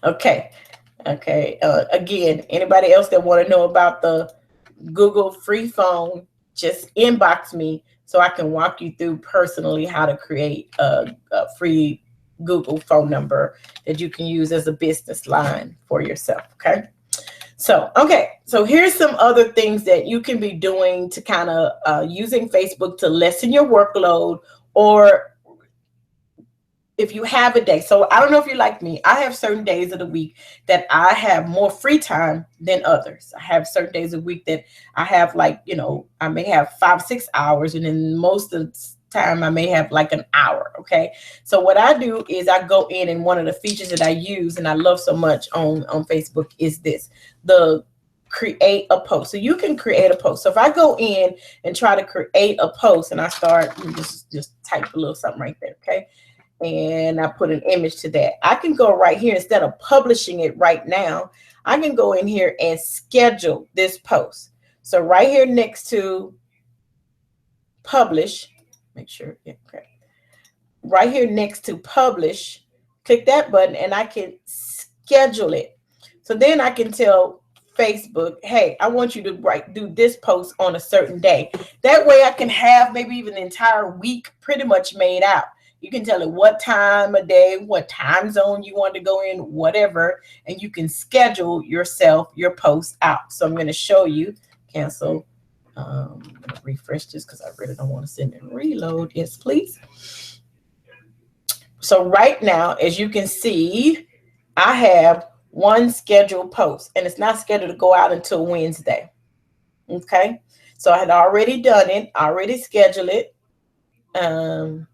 [SPEAKER 1] Okay. Again, anybody else that want to know about the Google free phone, just inbox me so I can walk you through personally how to create a free Google phone number that you can use as a business line for yourself. Okay. So here's some other things that you can be doing to kind of using Facebook to lessen your workload, or if you have a day. So I don't know if you're like me. I have certain days of the week that I have more free time than others. I have certain days of the week that I have, like, I may have 5-6 hours, and then most of the time I may have like an hour. Okay. So what I do is I go in, and one of the features that I use and I love so much on Facebook is this, the create a post. So you can create a post. So if I go in and try to create a post and I start, just type a little something right there. Okay. And I put an image to that. I can go right here, instead of publishing it right now, I can go in here and schedule this post. So right here next to publish, make sure, yeah, okay. Right here next to publish, click that button and I can schedule it. So then I can tell Facebook, hey, I want you to do this post on a certain day. That way I can have maybe even the entire week pretty much made out. You can tell it what time of day, what time zone you want to go in, whatever, and you can schedule yourself your post out. So I'm going to show you, cancel I'm gonna refresh this because I really don't want to send and reload. Yes, please. So right now, as you can see, I have one scheduled post, and it's not scheduled to go out until Wednesday. Okay, so I had already done it, already scheduled it, and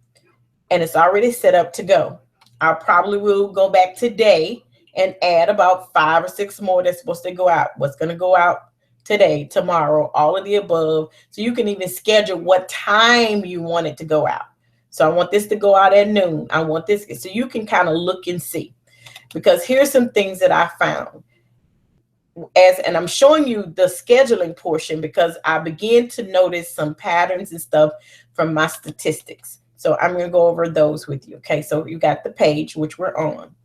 [SPEAKER 1] it's already set up to go. I probably will go back today and add about 5 or 6 more that's supposed to go out. What's going to go out today, tomorrow, all of the above. So you can even schedule what time you want it to go out. So I want this to go out at noon. I want this, so you can kind of look and see. Because here's some things that I found. And I'm showing you the scheduling portion because I begin to notice some patterns and stuff from my statistics. So I'm going to go over those with you. Okay, so you got the page, which we're on.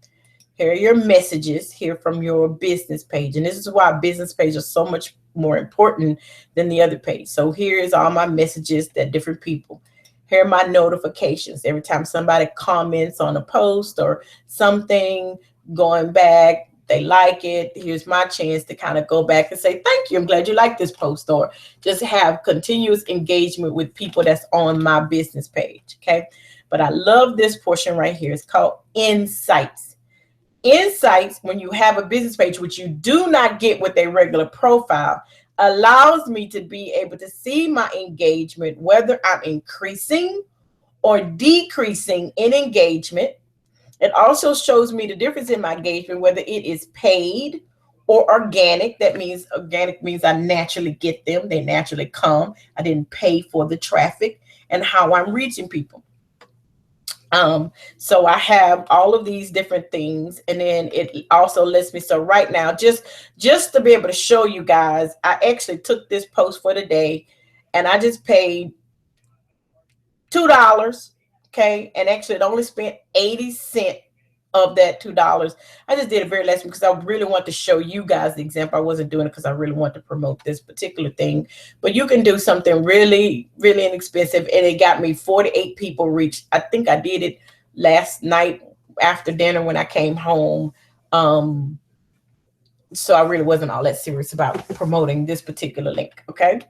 [SPEAKER 1] Here are your messages here from your business page. And this is why business pages are so much more important than the other page. So here is all my messages that different people. Here are my notifications. Every time somebody comments on a post or something, going back, they like it. Here's my chance to kind of go back and say, thank you. I'm glad you like this post, or just have continuous engagement with people that's on my business page. Okay. But I love this portion right here. It's called Insights. Insights, when you have a business page, which you do not get with a regular profile, allows me to be able to see my engagement, whether I'm increasing or decreasing in engagement. It also shows me the difference in my engagement, whether it is paid or organic. That means organic means I naturally get them. They naturally come. I didn't pay for the traffic, and how I'm reaching people. So I have all of these different things, and then it also lets me. So right now, just to be able to show you guys, I actually took this post for the day, and I just paid $2. Okay, and actually it only spent 80 cents of that $2. I just did a very last one because I really want to show you guys the example. I wasn't doing it because I really want to promote this particular thing, but you can do something really, really inexpensive. And it got me 48 people reached. I think I did it last night after dinner when I came home. So I really wasn't all that serious about promoting this particular link. Okay.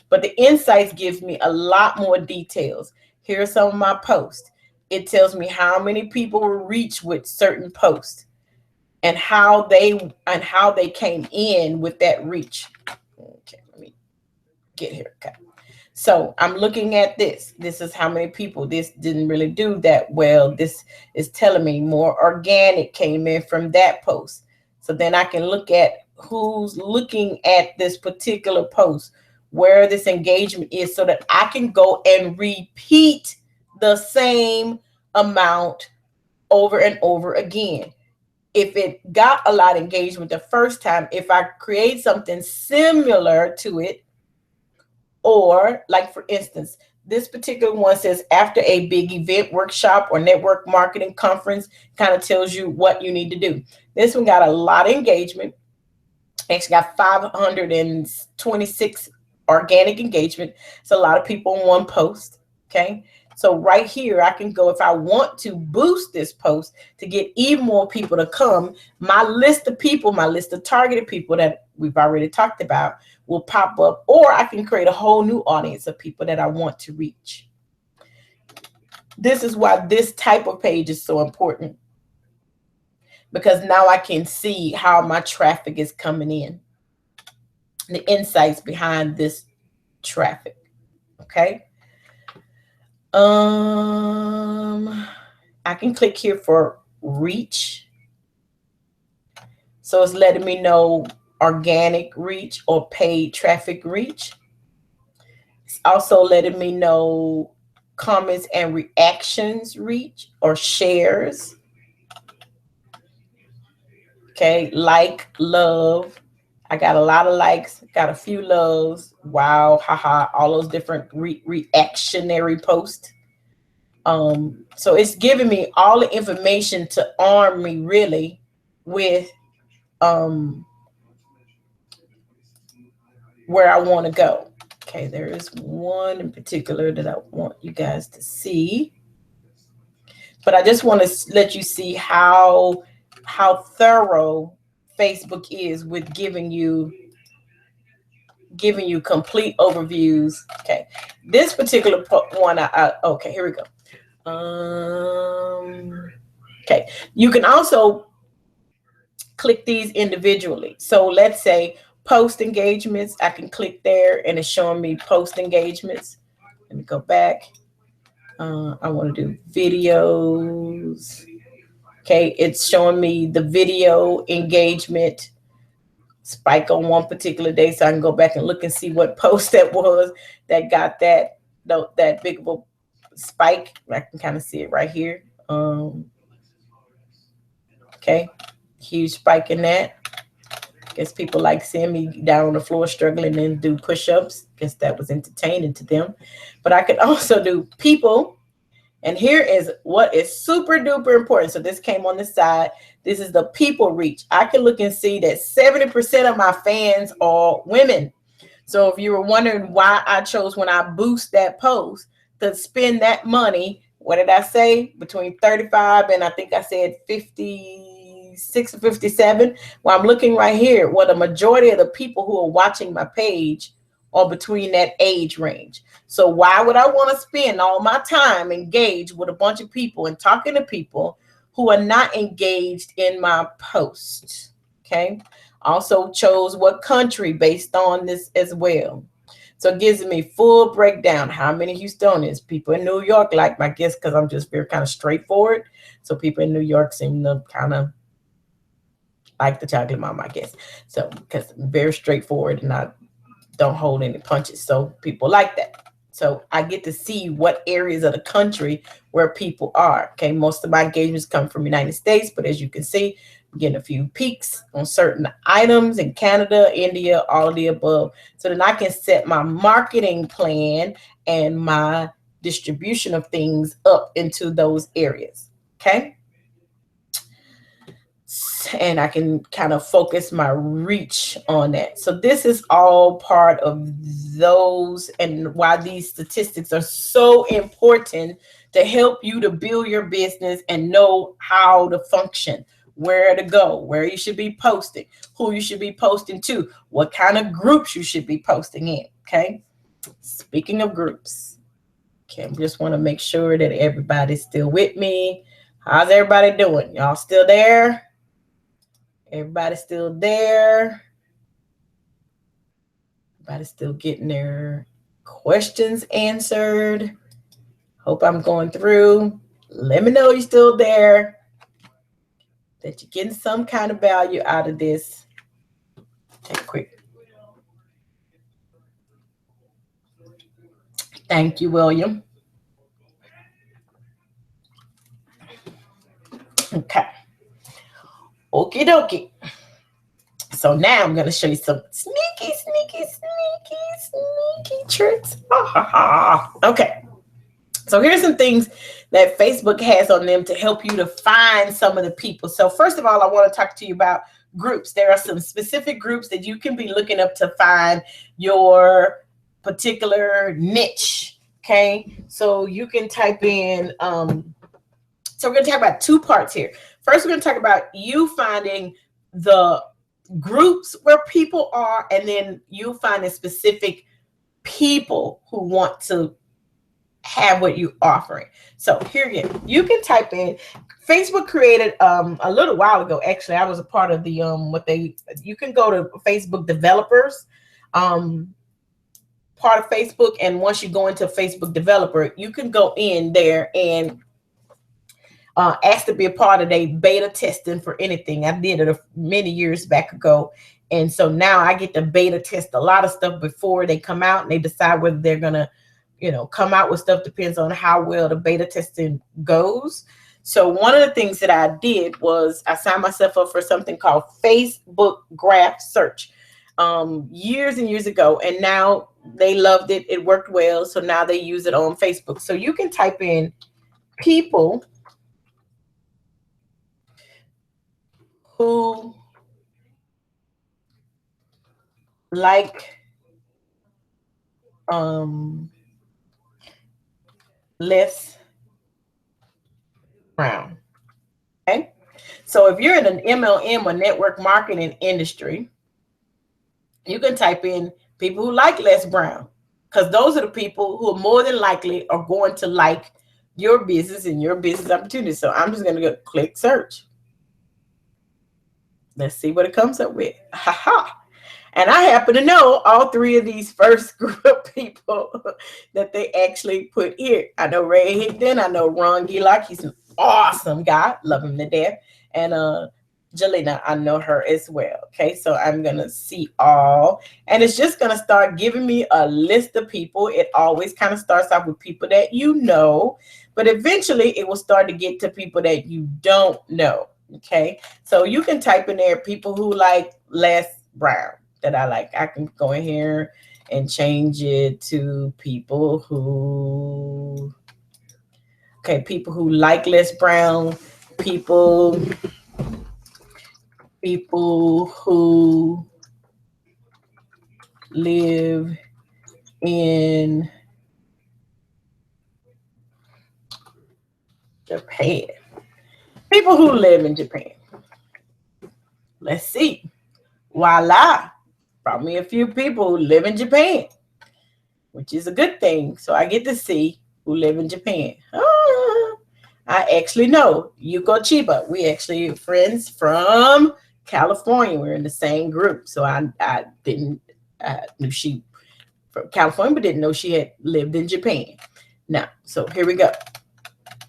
[SPEAKER 1] But the Insights gives me a lot more details. Here are some of my posts. It tells me how many people were reached with certain posts and how they came in with that reach. Okay, let me get here. Okay. So I'm looking at this. This is how many people. This didn't really do that well. This is telling me more organic came in from that post. So then I can look at who's looking at this particular post, where this engagement is, so that I can go and repeat the same amount over and over again. If it got a lot of engagement the first time, if I create something similar to it, or like for instance, this particular one says after a big event, workshop, or network marketing conference, kind of tells you what you need to do. This one got a lot of engagement. Actually got 526 organic engagement. It's a lot of people in one post. Okay. So right here, I can go, if I want to boost this post to get even more people to come, my list of people, my list of targeted people that we've already talked about will pop up, or I can create a whole new audience of people that I want to reach. This is why this type of page is so important, because now I can see how my traffic is coming in, the insights behind this traffic. Okay. I can click here for reach. So it's letting me know organic reach or paid traffic reach. It's also letting me know comments and reactions reach or shares. Okay, like, love. I got a lot of likes, got a few loves. Wow, haha, all those different reactionary posts. So it's giving me all the information to arm me really with where I want to go. Okay, there is one in particular that I want you guys to see. But I just want to let you see how thorough Facebook is with giving you giving you complete overviews. Okay, this particular one, okay, here we go. Okay, you can also click these individually. So let's say post engagements, I can click there and it's showing me post engagements. Let me go back. I want to do videos. Okay, it's showing me the video engagement spike on one particular day, so I can go back and look and see what post that was that got that big of a spike. I can kind of see it right here. Okay, huge spike in that. Guess people like seeing me down on the floor struggling and do push-ups. Guess that was entertaining to them. But I could also do people. And here is what is super duper important. So this came on the side. This is the people reach. I can look and see that 70% of my fans are women. So if you were wondering why I chose, when I boost that post, to spend that money, what did I say? Between 35 and I think I said 56 or 57. Well, I'm looking right here. Well, the majority of the people who are watching my page are between that age range. So why would I want to spend all my time engaged with a bunch of people and talking to people who are not engaged in my posts? Okay. Also chose what country based on this as well. So it gives me full breakdown. How many Houstonians? People in New York like my guess, because I'm just very kind of straightforward. So people in New York seem to kind of like the chocolate mama, I guess. So because I'm very straightforward and I don't hold any punches. So people like that. So I get to see what areas of the country where people are. Okay, most of my engagements come from the United States, but as you can see, I'm getting a few peaks on certain items in Canada, India, all of the above. So then I can set my marketing plan and my distribution of things up into those areas. Okay. And I can kind of focus my reach on that. So this is all part of those, and why these statistics are so important to help you to build your business and know how to function, where to go, where you should be posting, who you should be posting to, what kind of groups you should be posting in. Okay. Speaking of groups, okay, I just want to make sure that everybody's still with me. How's everybody doing? Y'all still there? Everybody's still there. Everybody's still getting their questions answered. Hope I'm going through. Let me know you're still there, that you're getting some kind of value out of this. Okay, quick. Thank you, William. Okay. Okie dokie. So now I'm going to show you some sneaky tricks. Okay. So here's some things that Facebook has on them to help you to find some of the people. So first of all, I want to talk to you about groups. There are some specific groups that you can be looking up to find your particular niche. Okay. So you can type in, so we're going to talk about two parts here. First, we're going to talk about you finding the groups where people are, and then you finding specific people who want to have what you're offering. So here again, you can type in, Facebook created a little while ago, actually, I was a part of the you can go to Facebook developers part of Facebook, and once you go into Facebook developer, you can go in there and asked to be a part of a beta testing for anything. I did it many years back ago. And so now I get to beta test a lot of stuff before they come out, and they decide whether they're going to, come out with stuff. Depends on how well the beta testing goes. So one of the things that I did was I signed myself up for something called Facebook Graph Search years and years ago. And now they loved it. It worked well. So now they use it on Facebook. So you can type in people who like Les Brown. Okay. So if you're in an MLM or network marketing industry, you can type in people who like Les Brown, because those are the people who are more than likely are going to like your business and your business opportunity. So I'm just going to go click search. Let's see what it comes up with. Ha ha. And I happen to know all three of these first group of people that they actually put here. I know Ray Higdon. I know Ron Gillock. He's an awesome guy. Love him to death. And Jelena, I know her as well. Okay, so I'm going to see all. And it's just going to start giving me a list of people. It always kind of starts off with people that you know. But eventually, it will start to get to people that you don't know. Okay, so you can type in there people who like Les Brown. That I like. I can go in here and change it to people who, okay, people who like Les Brown, people who live in Japan. People who live in Japan. Let's see. Voila. Brought me a few people who live in Japan, which is a good thing. So I get to see who live in Japan. I actually know Yuko Chiba. We actually friends from California. We're in the same group. So I knew she from California, but didn't know she had lived in Japan. Now, so here we go.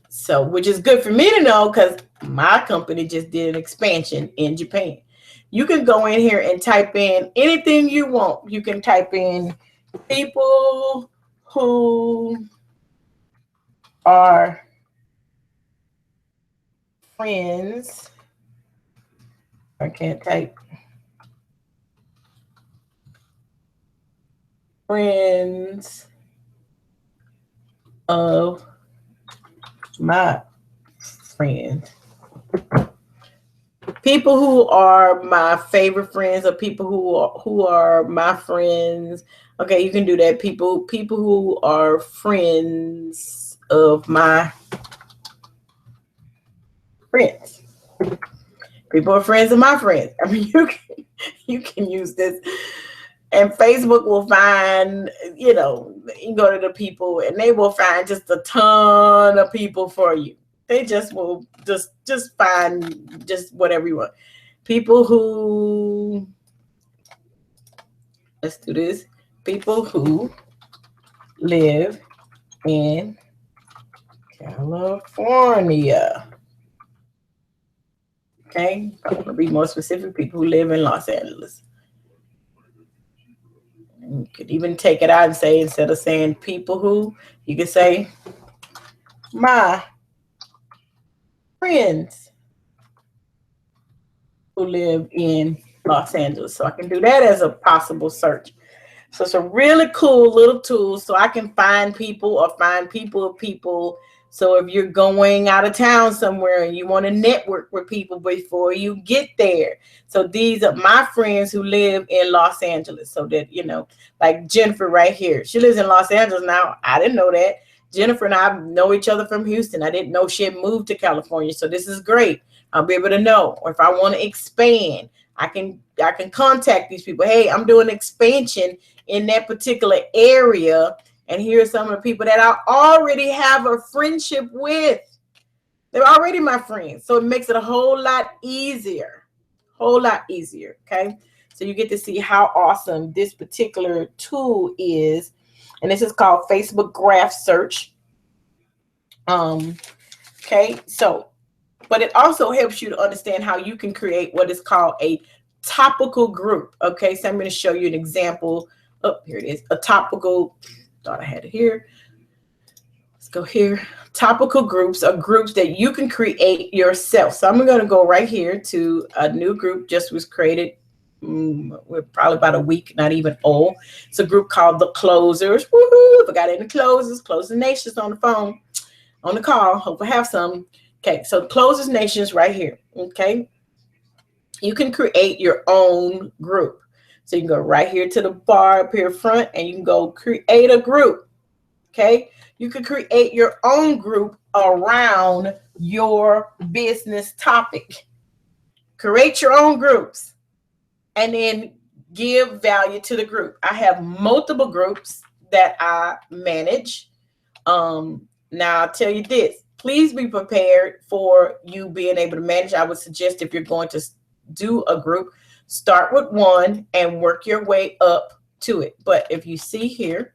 [SPEAKER 1] So, which is good for me to know because my company just did an expansion in Japan. You can go in here and type in anything you want. You can type in people who are friends. I can't type. Friends of my friend. People who are my favorite friends or people who are my friends. Okay, you can do that. People who are friends of my friends. People are friends of my friends. I mean, you can use this. And Facebook will find, you can go to the people and they will find just a ton of people for you. They just will just find just whatever you want. People who, let's do this. People who live in California. Okay, I want to be more specific. People who live in Los Angeles. You could even take it out and say, instead of saying people who, you could say my friends who live in Los Angeles. So I can do that as a possible search. So it's a really cool little tool so I can find people or find people of people. So if you're going out of town somewhere and you want to network with people before you get there. So these are my friends who live in Los Angeles. So that, like Jennifer right here. She lives in Los Angeles now. I didn't know that. Jennifer and I know each other from Houston. I didn't know she had moved to California. So this is great. I'll be able to know. Or if I want to expand, I can contact these people. Hey, I'm doing expansion in that particular area. And here's some of the people that I already have a friendship with. They're already my friends. So it makes it a whole lot easier. Okay. So you get to see how awesome this particular tool is. And this is called Facebook Graph Search. Okay. So, but it also helps you to understand how you can create what is called a topical group. Okay. So I'm going to show you an example. Oh, here it is. A topical. Thought I had it here. Let's go here. Topical groups are groups that you can create yourself. So I'm going to go right here to a new group just was created. We're probably about a week, not even old. It's a group called the Closers. Woohoo! If I got any closers, Closers Nations on the phone, on the call. Hope I have some. Okay, so Closers Nations right here. Okay, you can create your own group. So you can go right here to the bar up here front and you can go create a group. Okay. You can create your own group around your business topic. Create your own groups and then give value to the group. I have multiple groups that I manage. Now I'll tell you this, please be prepared for you being able to manage. I would suggest if you're going to do a group, start with one and work your way up to it. But if you see here,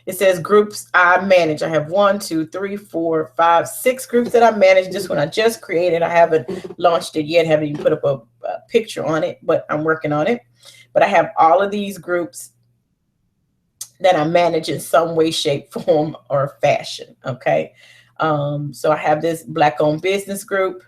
[SPEAKER 1] it says groups I manage. I have 1, 2, 3, 4, 5, 6 groups that I manage. This one I just created. I haven't launched it yet. Haven't even put up a picture on it, but I'm working on it. But I have all of these groups that I manage in some way, shape, form, or fashion. Okay. So I have this Black owned business group.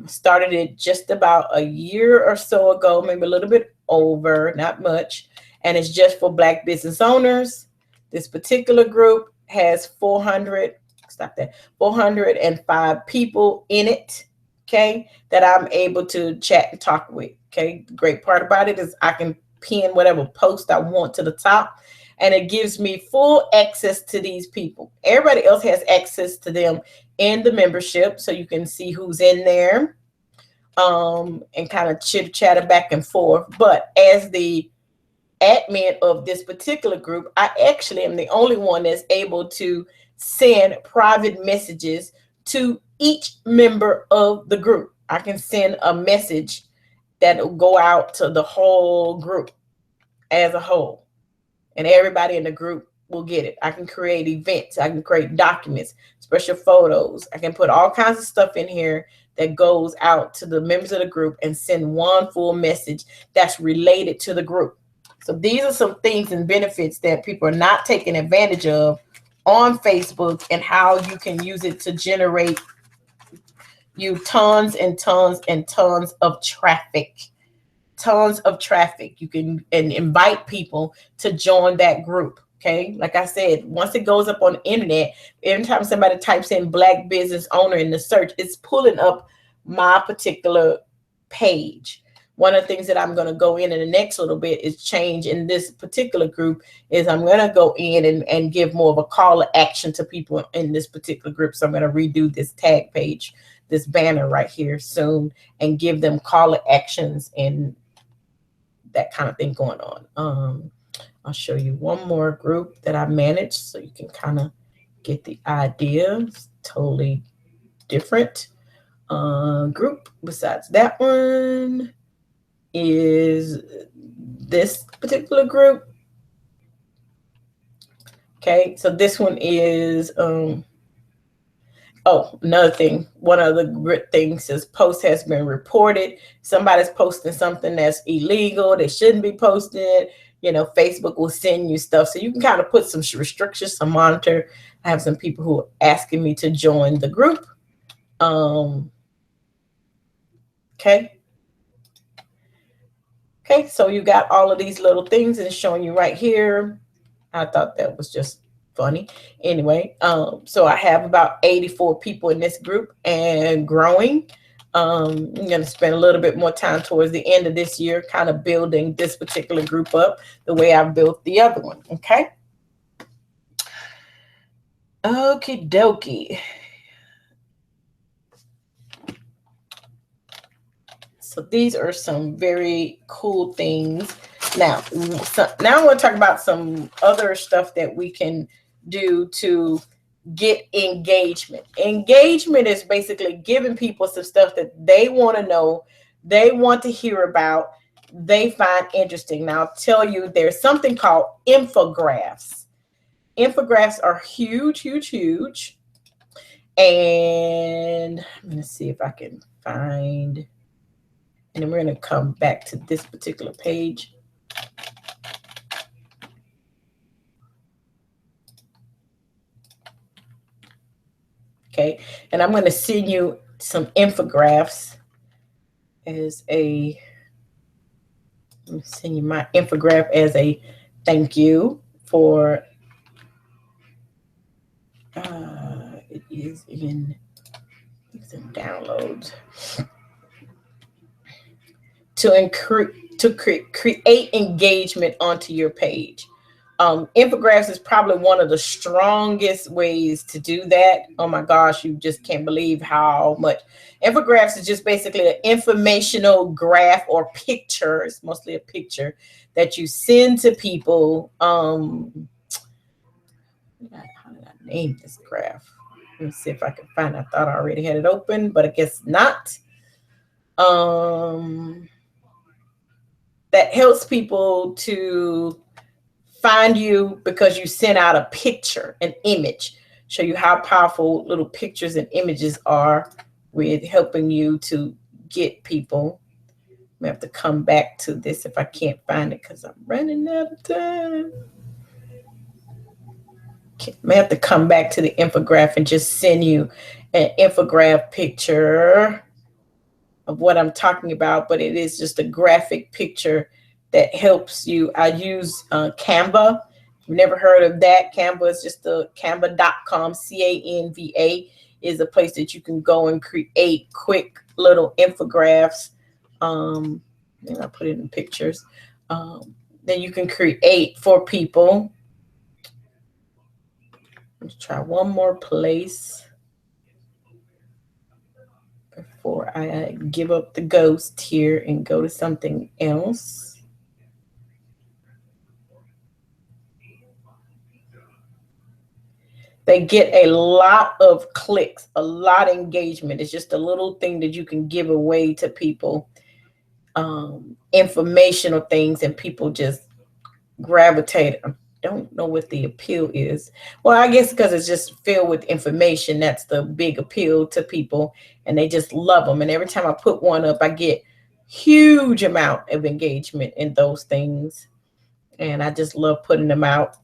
[SPEAKER 1] Started it just about a year or so ago, maybe a little bit over, not much. And it's just for Black business owners. This particular group has 405 people in it, okay, that I'm able to chat and talk with. Okay, the great part about it is I can pin whatever post I want to the top, and it gives me full access to these people. Everybody else has access to them in the membership, so you can see who's in there, and kind of chit chat back and forth. But as the admin of this particular group, I actually am the only one that's able to send private messages to each member of the group. I can send a message that will go out to the whole group as a whole, and everybody in the group will get it. I can create events, I can create documents, special photos. I can put all kinds of stuff in here that goes out to the members of the group and send one full message that's related to the group. So these are some things and benefits that people are not taking advantage of on Facebook, and how you can use it to generate you tons and tons and tons of traffic. Tons of traffic. You can and invite people to join that group. Okay. Like I said, once it goes up on the internet, every time somebody types in Black business owner in the search, it's pulling up my particular page. One of the things that I'm going to go in the next little bit is change in this particular group is I'm going to go in and give more of a call to action to people in this particular group. So I'm going to redo this tag page, this banner right here soon, and give them call to actions and that kind of thing going on. I'll show you one more group that I manage so you can kind of get the idea. It's totally different group besides that one is this particular group. Okay, so this one is oh, another thing, one of the great things says post has been reported. Somebody's posting something that's illegal, they shouldn't be posting. You know, Facebook will send you stuff, so you can kind of put some restrictions to monitor. I have some people who are asking me to join the group. Okay, so you got all of these little things and it's showing you right here. I thought that was just funny. Anyway, so I have about 84 people in this group and growing. I'm going to spend a little bit more time towards the end of this year kind of building this particular group up the way I built the other one. Okay. Okie dokie. So these are some very cool things. Now I want to talk about some other stuff that we can do to get engagement. Engagement is basically giving people some stuff that they want to know, they want to hear about, they find interesting. Now I'll tell you, there's something called infographics. Infographics are huge, huge, huge. And I'm going to see if I can find, and then we're going to come back to this particular page. Okay, and I'm going to send you some infographics as a, I'm going to send you my infographic as a thank you for, it is in some downloads, to create engagement onto your page. Infographics is probably one of the strongest ways to do that. Oh my gosh, you just can't believe how much. Infographics is just basically an informational graph or picture. It's mostly a picture that you send to people. How did I name this graph? Let me see if I can find it. I thought I already had it open, but I guess not. That helps people to find you because you sent out a picture, an image, show you how powerful little pictures and images are with helping you to get people. I have to come back to this if I can't find it because I'm running out of time. I may have to come back to the infographic and just send you an infographic picture of what I'm talking about, but it is just a graphic picture that helps you. I use Canva. If you've never heard of that, Canva is just the canva.com. Canva is a place that you can go and create quick little infographics. And I'll put it in pictures. Then you can create for people. Let's try one more place before I give up the ghost here and go to something else. They get a lot of clicks, a lot of engagement. It's just a little thing that you can give away to people, informational things, and people just gravitate. I don't know what the appeal is. Well, I guess because it's just filled with information. That's the big appeal to people, and they just love them. And every time I put one up, I get huge amount of engagement in those things. And I just love putting them out.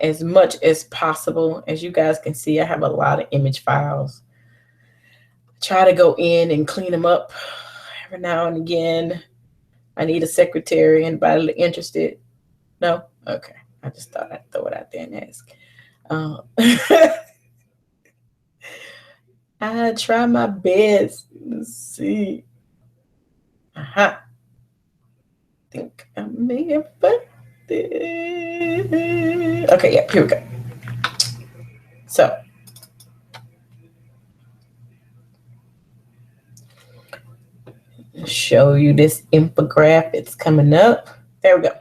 [SPEAKER 1] As much as possible. As you guys can see, I have a lot of image files. I try to go in and clean them up every now and again. I need a secretary. Anybody interested? No? Okay. I just thought I'd throw it out there and ask. I try my best. Let's see. I think I may have found it. Okay, yeah, here we go. So show you this infographic. It's coming up. There we go.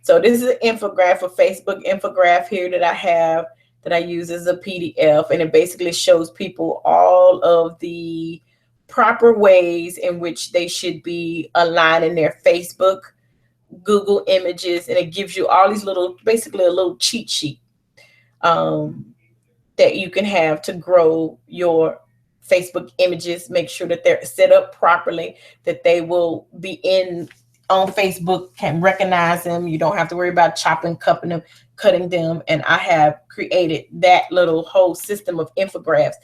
[SPEAKER 1] So this is an infographic, a Facebook infographic here that I have that I use as a PDF, and it basically shows people all of the proper ways in which they should be aligning their Facebook, Google images, and it gives you all these little, basically a little cheat sheet that you can have to grow your Facebook images. Make sure that they're set up properly, that they will be in on Facebook, can recognize them. You don't have to worry about chopping, cutting them. And I have created that little whole system of infographics.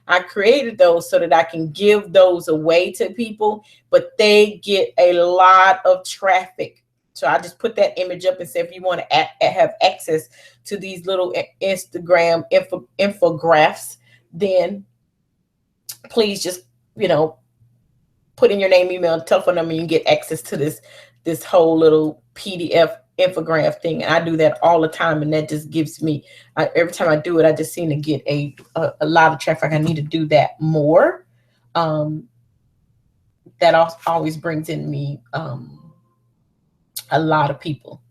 [SPEAKER 1] I created those so that I can give those away to people, but they get a lot of traffic. So I just put that image up and say, if you want to have access to these little Instagram infographics, then please just, put in your name, email, telephone number, and you get access to this whole little PDF infographic thing. And I do that all the time, and that just gives me, every time I do it, I just seem to get a lot of traffic. I need to do that more. That always brings in me a lot of people.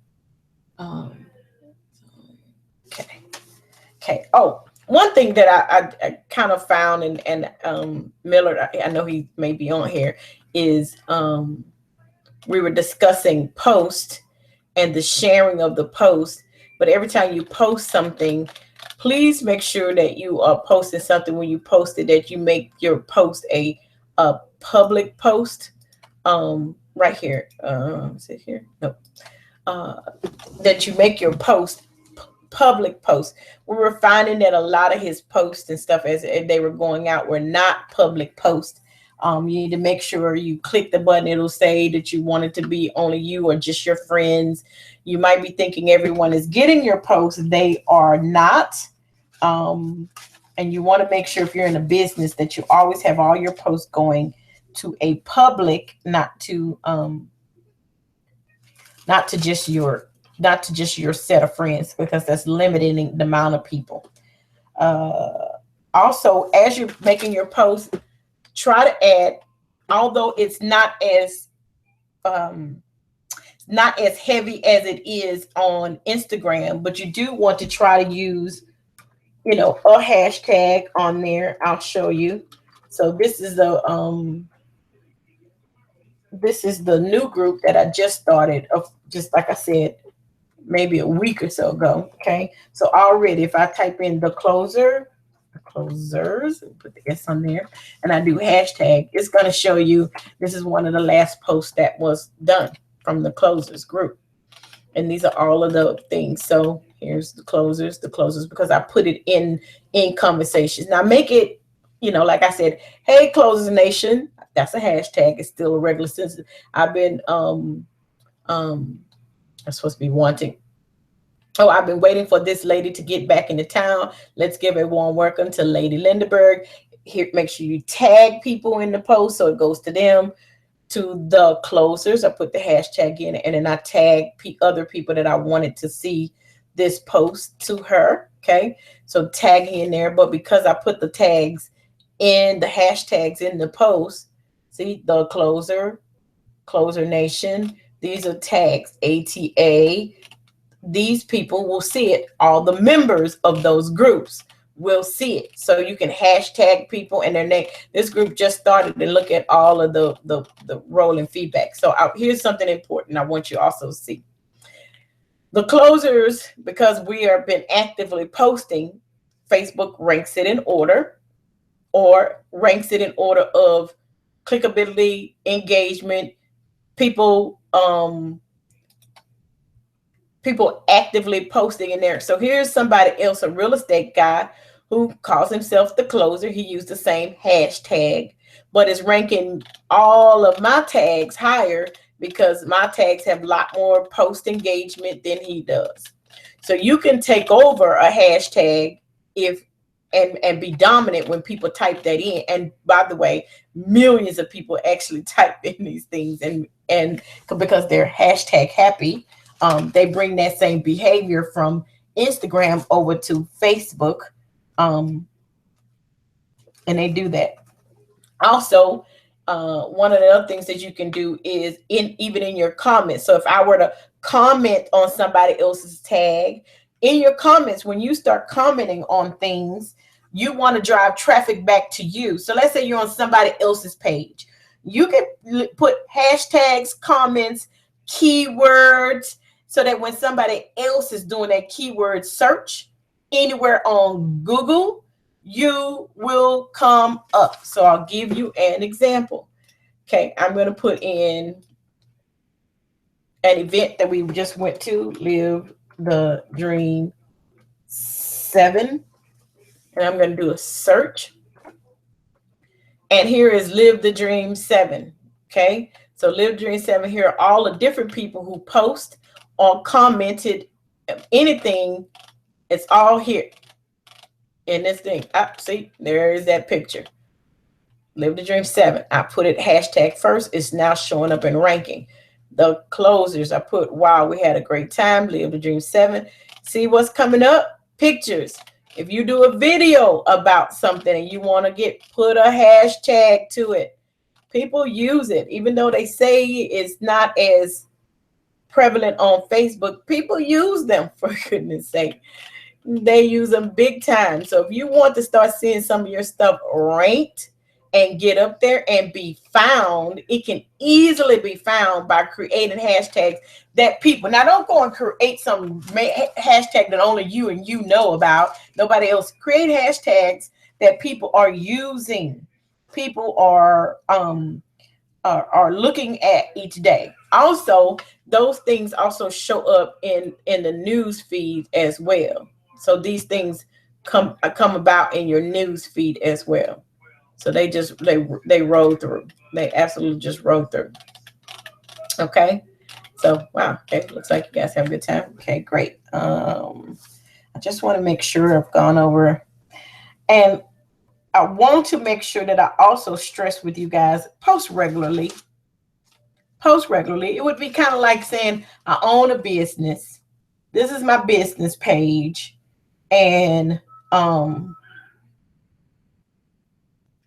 [SPEAKER 1] Okay. Oh, one thing that I kind of found, and Miller, I know he may be on here, is we were discussing post and the sharing of the post. But every time you post something, please make sure that you are posting something when you post it, that you make your post a public post. Right here. Is it here? No. That you make your post public posts. We were finding that a lot of his posts and stuff as they were going out were not public posts. You need to make sure you click the button. It'll say that you want it to be only you or just your friends. You might be thinking everyone is getting your posts. They are not. And you want to make sure, if you're in a business, that you always have all your posts going to a public, not to just your not to just your set of friends, because that's limiting the amount of people. Also, as you're making your post, try to add, although it's um, not as heavy as it is on Instagram, but you do want to try to use, a hashtag on there. I'll show you. So this is the new group that I just started, of just like I said, maybe a week or so ago. Okay. So already, if I type in the closers, put the S on there, and I do hashtag, it's going to show you this is one of the last posts that was done from the closers group. And these are all of the things. So here's the closers, because I put it in conversations. Now make it, like I said, hey, Closers Nation. That's a hashtag. It's still a regular sentence. I've been I'm supposed to be wanting. Oh, I've been waiting for this lady to get back into town. Let's give a warm welcome to Lady Lindenberg. Here, make sure you tag people in the post so it goes to them. To the closers, I put the hashtag in, and then I tag other people that I wanted to see this post to her. Okay, so tagging in there, but because I put the tags in, the hashtags in the post, see, the closer nation, these are tags, ATA. These people will see it. All the members of those groups will see it. So you can hashtag people and their name. This group just started, and look at all of the rolling feedback. So here's something important I want you also to see. The closers, because we have been actively posting, Facebook ranks it in order, or ranks it in order of clickability, engagement, people actively posting in there. So here's somebody else, a real estate guy who calls himself the closer. He used the same hashtag, but is ranking all of my tags higher because my tags have a lot more post engagement than he does. So you can take over a hashtag and be dominant when people type that in. And by the way, millions of people actually type in these things, and because they're hashtag happy. They bring that same behavior from Instagram over to Facebook, and they do that. Also, one of the other things that you can do is even in your comments. So if I were to comment on somebody else's tag, in your comments, when you start commenting on things, you want to drive traffic back to you. So let's say you're on somebody else's page. You can put hashtags, comments, keywords, so that when somebody else is doing that keyword search anywhere on Google, you will come up. So I'll give you an example. Okay, I'm going to put in an event that we just went to, Live the Dream 7. And I'm going to do a search. And here is Live the Dream 7. Okay, so Live the Dream 7, here are all the different people who post or commented anything. It's all here in this thing. See, there is that picture. Live the Dream 7. I put it hashtag first. It's now showing up in ranking. The closers, I put, wow, we had a great time. Live the Dream 7. See what's coming up? Pictures. If you do a video about something and you want to put a hashtag to it, people use it. Even though they say it's not as prevalent on Facebook, people use them, for goodness sake. They use them big time. So if you want to start seeing some of your stuff ranked and get up there and be found, it can easily be found by creating hashtags that people, now don't go and create some hashtag that only you and you know about, nobody else. Create hashtags that people are using, people are looking at each day. Also, those things also show up in the news feed as well. So these things come about in your news feed as well. So they roll through. They absolutely just roll through. Okay. So wow. Okay. Looks like you guys have a good time. Okay, great. I just want to make sure I've gone over, and I want to make sure that I also stress with you guys, post regularly. Post regularly. It would be kind of like saying I own a business. This is my business page, and I'm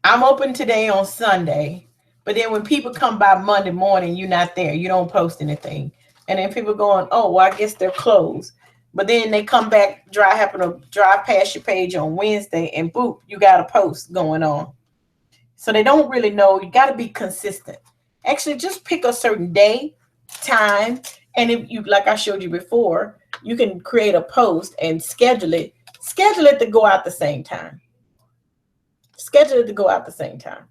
[SPEAKER 1] open today on Sunday, but then when people come by Monday morning, you're not there. You don't post anything. And then people going, oh, well, I guess they're closed. But then they come back, happen to drive past your page on Wednesday, and boop, you got a post going on. So they don't really know. You got to be consistent. Actually, just pick a certain day, time, and if you, like I showed you before, you can create a post and schedule it. Schedule it to go out the same time. Schedule it to go out the same time.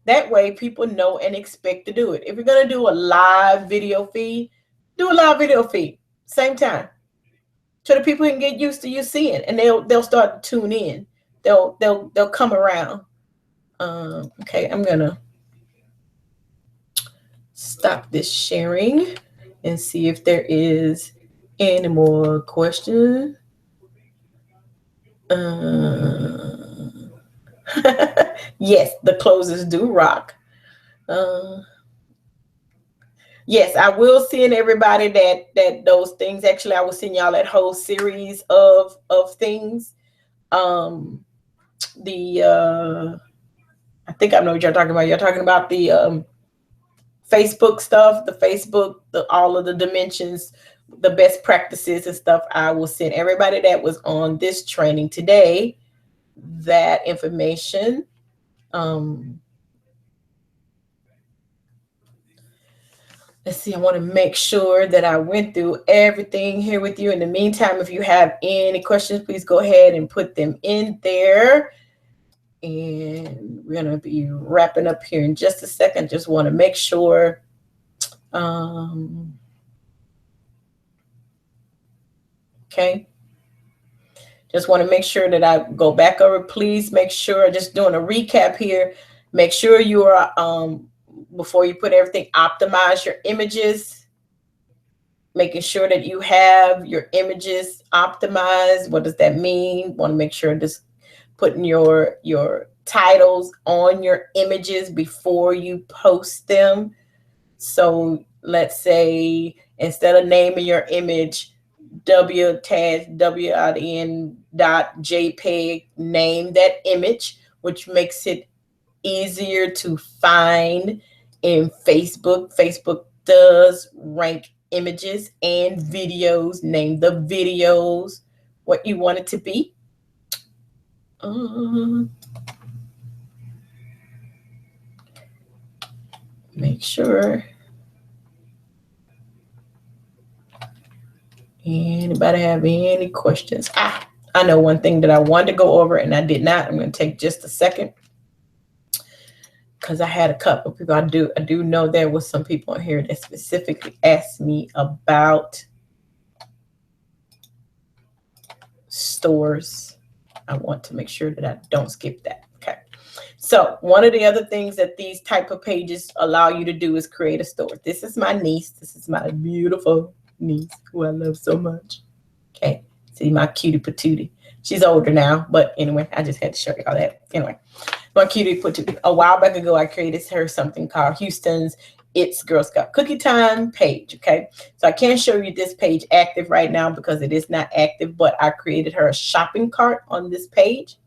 [SPEAKER 1] That way people know and expect to do it. If you're going to do a live video feed, do a live video feed, same time. So the people can get used to you seeing, and they'll start to tune in. They'll come around. Okay, I'm going to stop this sharing and see if there is any more questions. Yes, the closers do rock. Yes, I will send everybody that those things. Actually, I will send y'all that whole series of things. I think I know what you're talking about. You're talking about the Facebook stuff, all of the dimensions, the best practices and stuff. I will send everybody that was on this training today that information. Let's see, I want to make sure that I went through everything here with you. In the meantime, if you have any questions, please go ahead and put them in there. And we're going to be wrapping up here in just a second. Just want to make sure. Okay. Just want to make sure that I go back over. Please make sure, just doing a recap here, make sure you are, before you put everything, optimize your images, making sure that you have your images optimized. What does that mean? Want to make sure just putting your titles on your images before you post them. So let's say instead of naming your image w.jpeg, name that image, which makes it easier to find in Facebook. Facebook does rank images and videos. Name the videos what you want it to be. Make sure. Anybody have any questions? I know one thing that I wanted to go over and I did not. I'm going to take just a second because I had a couple of people. I do know there was some people on here that specifically asked me about stores. I want to make sure that I don't skip that. Okay. So one of the other things that these type of pages allow you to do is create a store. This is my niece. This is my beautiful niece who I love so much. Okay. See my cutie patootie. She's older now, but anyway, I just had to show you all that. Anyway, my cutie patootie. A while back ago, I created her something called Houston's It's Girl Scout Cookie Time page. Okay. So I can't show you this page active right now because it is not active, but I created her a shopping cart on this page.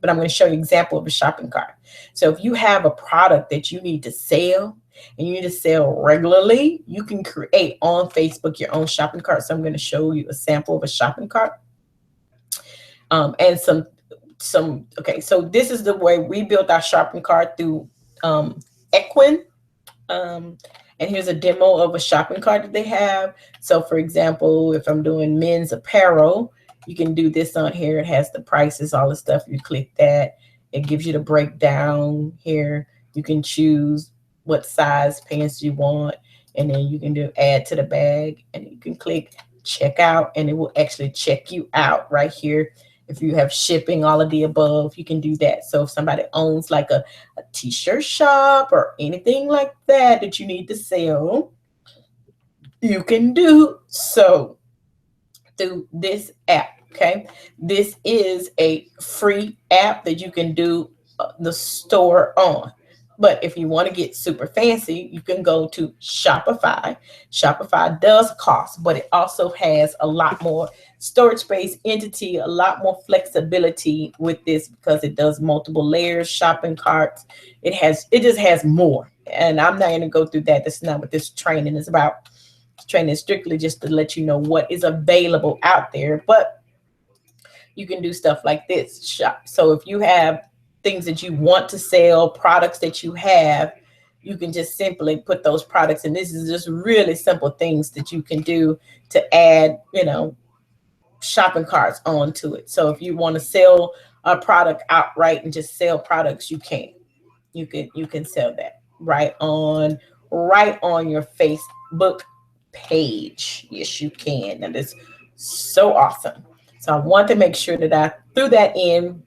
[SPEAKER 1] But I'm going to show you an example of a shopping cart. So if you have a product that you need to sell and you need to sell regularly, you can create on Facebook your own shopping cart. So I'm going to show you a sample of a shopping cart. And okay, so this is the way we built our shopping cart through Equin. And here's a demo of a shopping cart that they have. So for example, if I'm doing men's apparel, you can do this on here. It has the prices, all the stuff. You click that. It gives you the breakdown here. You can choose what size pants you want. And then you can do add to the bag. And you can click check out. And it will actually check you out right here. If you have shipping, all of the above, you can do that. So if somebody owns like a t-shirt shop or anything like that that you need to sell, you can do so through this app. Okay, this is a free app that you can do the store on. But if you want to get super fancy, you can go to Shopify. Shopify does cost, but it also has a lot more storage space, entity, a lot more flexibility with this because it does multiple layers, shopping carts. It just has more. And I'm not going to go through that. That's not what this training is about. Training is strictly just to let you know what is available out there. But you can do stuff like this. So if you have things that you want to sell, products that you have, you can just simply put those products. And this is just really simple things that you can do to add, shopping carts onto it. So if you want to sell a product outright and just sell products, you can. You can sell that right on your Facebook page. Yes, you can. That is so awesome. So I want to make sure that I threw that in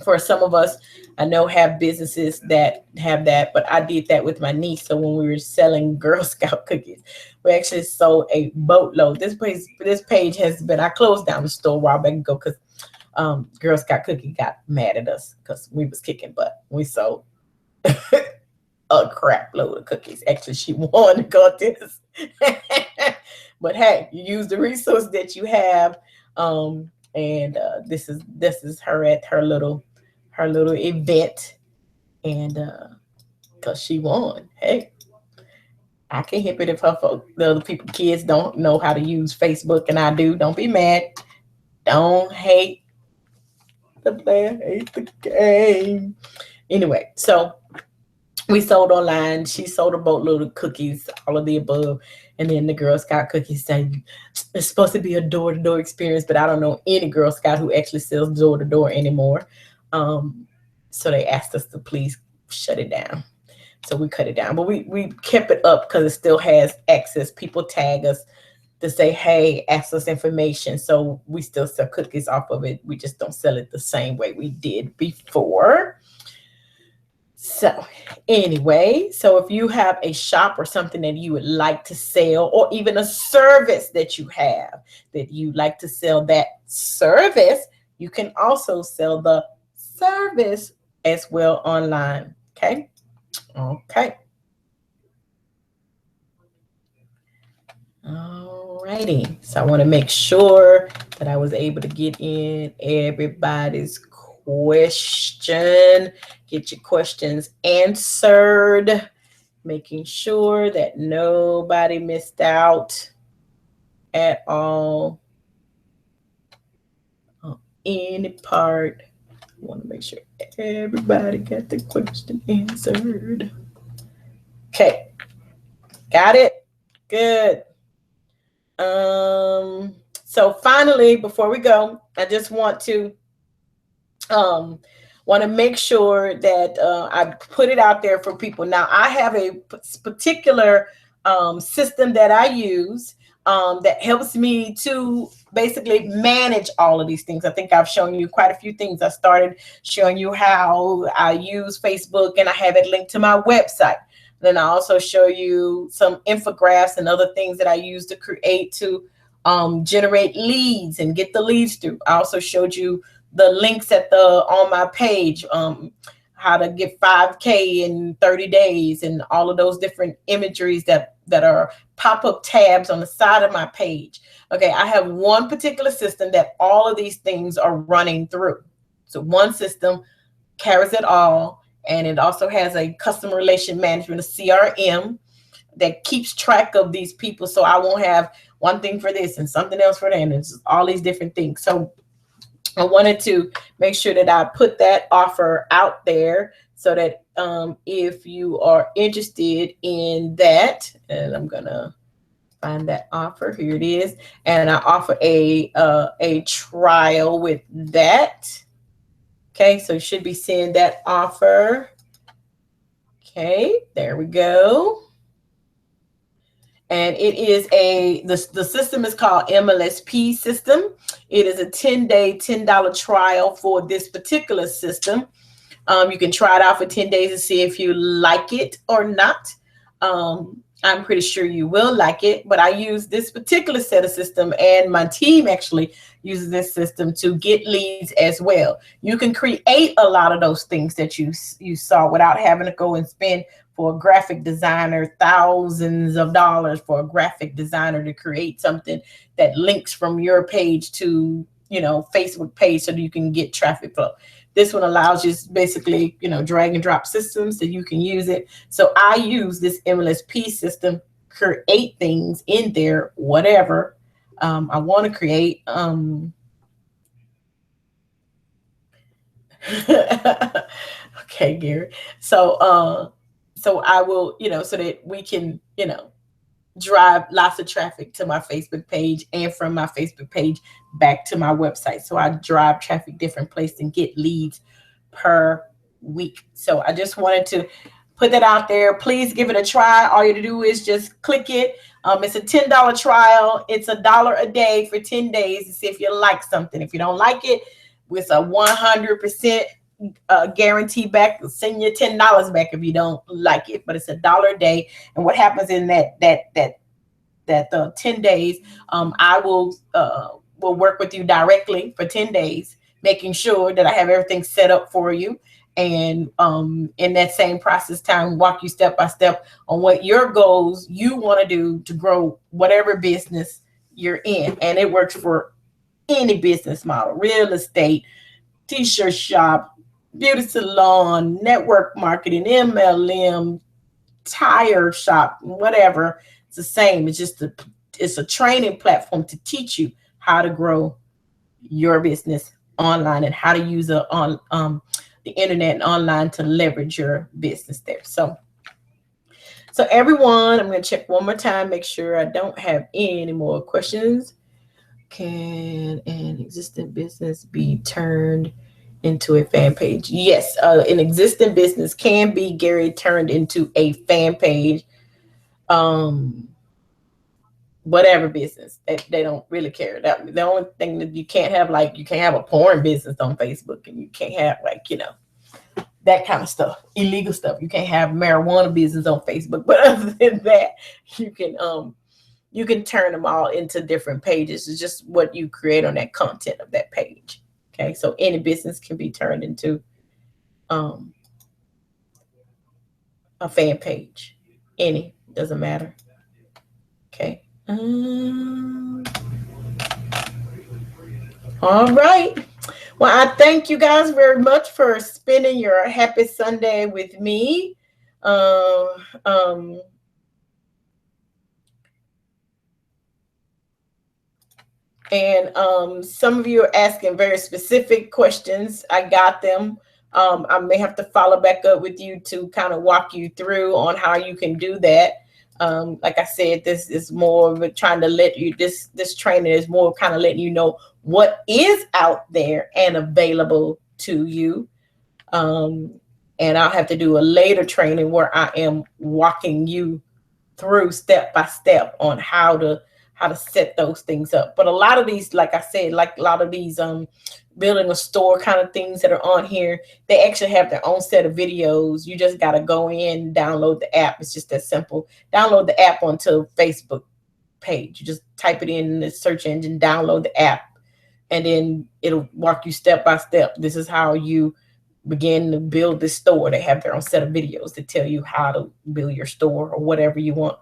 [SPEAKER 1] for some of us. I know have businesses that have that, but I did that with my niece. So when we were selling Girl Scout cookies, we actually sold a boatload. This page has been, I closed down the store a while back ago because Girl Scout cookie got mad at us because we was kicking butt. We sold a crap load of cookies. Actually, she won the contest. But hey, you use the resource that you have. And this is her at her little event, and because she won. Hey, I can hip it if the other kids don't know how to use Facebook and I do. Don't be mad. Don't hate the player, hate the game. Anyway, so we sold online. She sold a boatload of cookies, all of the above. And then the Girl Scout cookies say it's supposed to be a door-to-door experience, but I don't know any Girl Scout who actually sells door-to-door anymore. So they asked us to please shut it down. So we cut it down. But we kept it up because it still has access. People tag us to say, hey, ask us information. So we still sell cookies off of it. We just don't sell it the same way we did before. So anyway, so if you have a shop or something that you would like to sell, or even a service that you have that you like to sell that service, you can also sell the service as well online. Okay. Alrighty. So I want to make sure that I was able to get in everybody's question. Get your questions answered. Making sure that nobody missed out at all on any part. I want to make sure everybody got the question answered. Okay. Got it? Good. So finally, before we go, I just want to make sure that I put it out there for people. Now, I have a particular system that I use that helps me to basically manage all of these things. I think I've shown you quite a few things. I started showing you how I use Facebook, and I have it linked to my website. Then I also show you some infographics and other things that I use to create to generate leads and get the leads through. I also showed you the links on my page, how to get 5K in 30 days and all of those different imageries that are pop-up tabs on the side of my page. Okay, I have one particular system that all of these things are running through. So one system carries it all. And it also has a customer relation management, a CRM, that keeps track of these people. So I won't have one thing for this and something else for that. And it's all these different things. So I wanted to make sure that I put that offer out there so that if you are interested in that, and I'm going to find that offer. Here it is. And I offer a trial with that. Okay, so you should be seeing that offer. Okay, there we go. And it is the system is called MLSP system. It is a 10-day, $10 trial for this particular system. You can try it out for 10 days and see if you like it or not. I'm pretty sure you will like it, but I use this particular set of system, and my team actually uses this system to get leads as well. You can create a lot of those things that you saw without having to go and spend for a graphic designer thousands of dollars for a graphic designer to create something that links from your page to, Facebook page so that you can get traffic flow. This one allows you basically, drag and drop systems that you can use it. So I use this MLSP system, create things in there, whatever I want to create. Okay, Gary. So I will, so that we can, drive lots of traffic to my Facebook page, and from my Facebook page back to my website. So I drive traffic different places and get leads per week. So I just wanted to put that out there. Please give it a try. All you have to do is just click it. It's a $10 trial. It's $1 a day for 10 days to see if you like something. If you don't like it, with a 100% guarantee back, send you $10 back if you don't like it. But it's $1 a day. And what happens in that 10 days, I will work with you directly for 10 days, making sure that I have everything set up for you. And in that same process time, walk you step by step on what your goals you want to do to grow whatever business you're in. And it works for any business model: real estate, t-shirt shop, beauty salon, network marketing, MLM, tire shop, whatever. It's the same. It's a training platform to teach you how to grow your business online and how to use the internet and online to leverage your business there. So everyone, I'm going to check one more time, make sure I don't have any more questions. Can an existing business be turned into a fan page? Yes, an existing business can be, Gary, turned into a fan page. Whatever business, they don't really care. The only thing that you can't have, like, you can't have a porn business on Facebook, and you can't have, like, that kind of stuff, illegal stuff. You can't have marijuana business on Facebook, but other than that, you can turn them all into different pages. It's just what you create on that content of that page. Okay, so any business can be turned into a fan page. Any, doesn't matter. Okay. All right. Well, I thank you guys very much for spending your happy Sunday with me. And some of you are asking very specific questions. I got them. I may have to follow back up with you to kind of walk you through on how you can do that. Like I said, this is more of trying to let you, this training is more kind of letting you know what is out there and available to you. And I'll have to do a later training where I am walking you through step by step on how to set those things up. But a lot of these, like I said, like a lot of these building a store kind of things that are on here, they actually have their own set of videos. You just got to go in, download the app. It's just that simple. Download the app onto Facebook page. You just type it in the search engine, download the app, and then it'll walk you step by step. This is how you begin to build this store. They have their own set of videos to tell you how to build your store or whatever you want.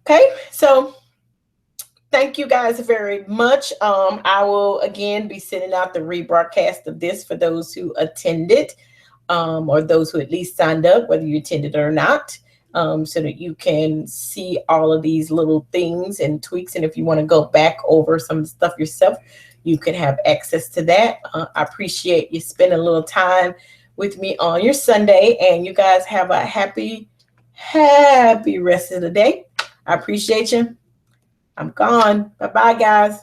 [SPEAKER 1] Okay, so thank you guys very much. I will again be sending out the rebroadcast of this for those who attended, or those who at least signed up, whether you attended or not, so that you can see all of these little things and tweaks. And if you want to go back over some of the stuff yourself, you can have access to that. I appreciate you spending a little time with me on your Sunday, and you guys have a happy rest of the day. I appreciate you. I'm gone. Bye-bye, guys.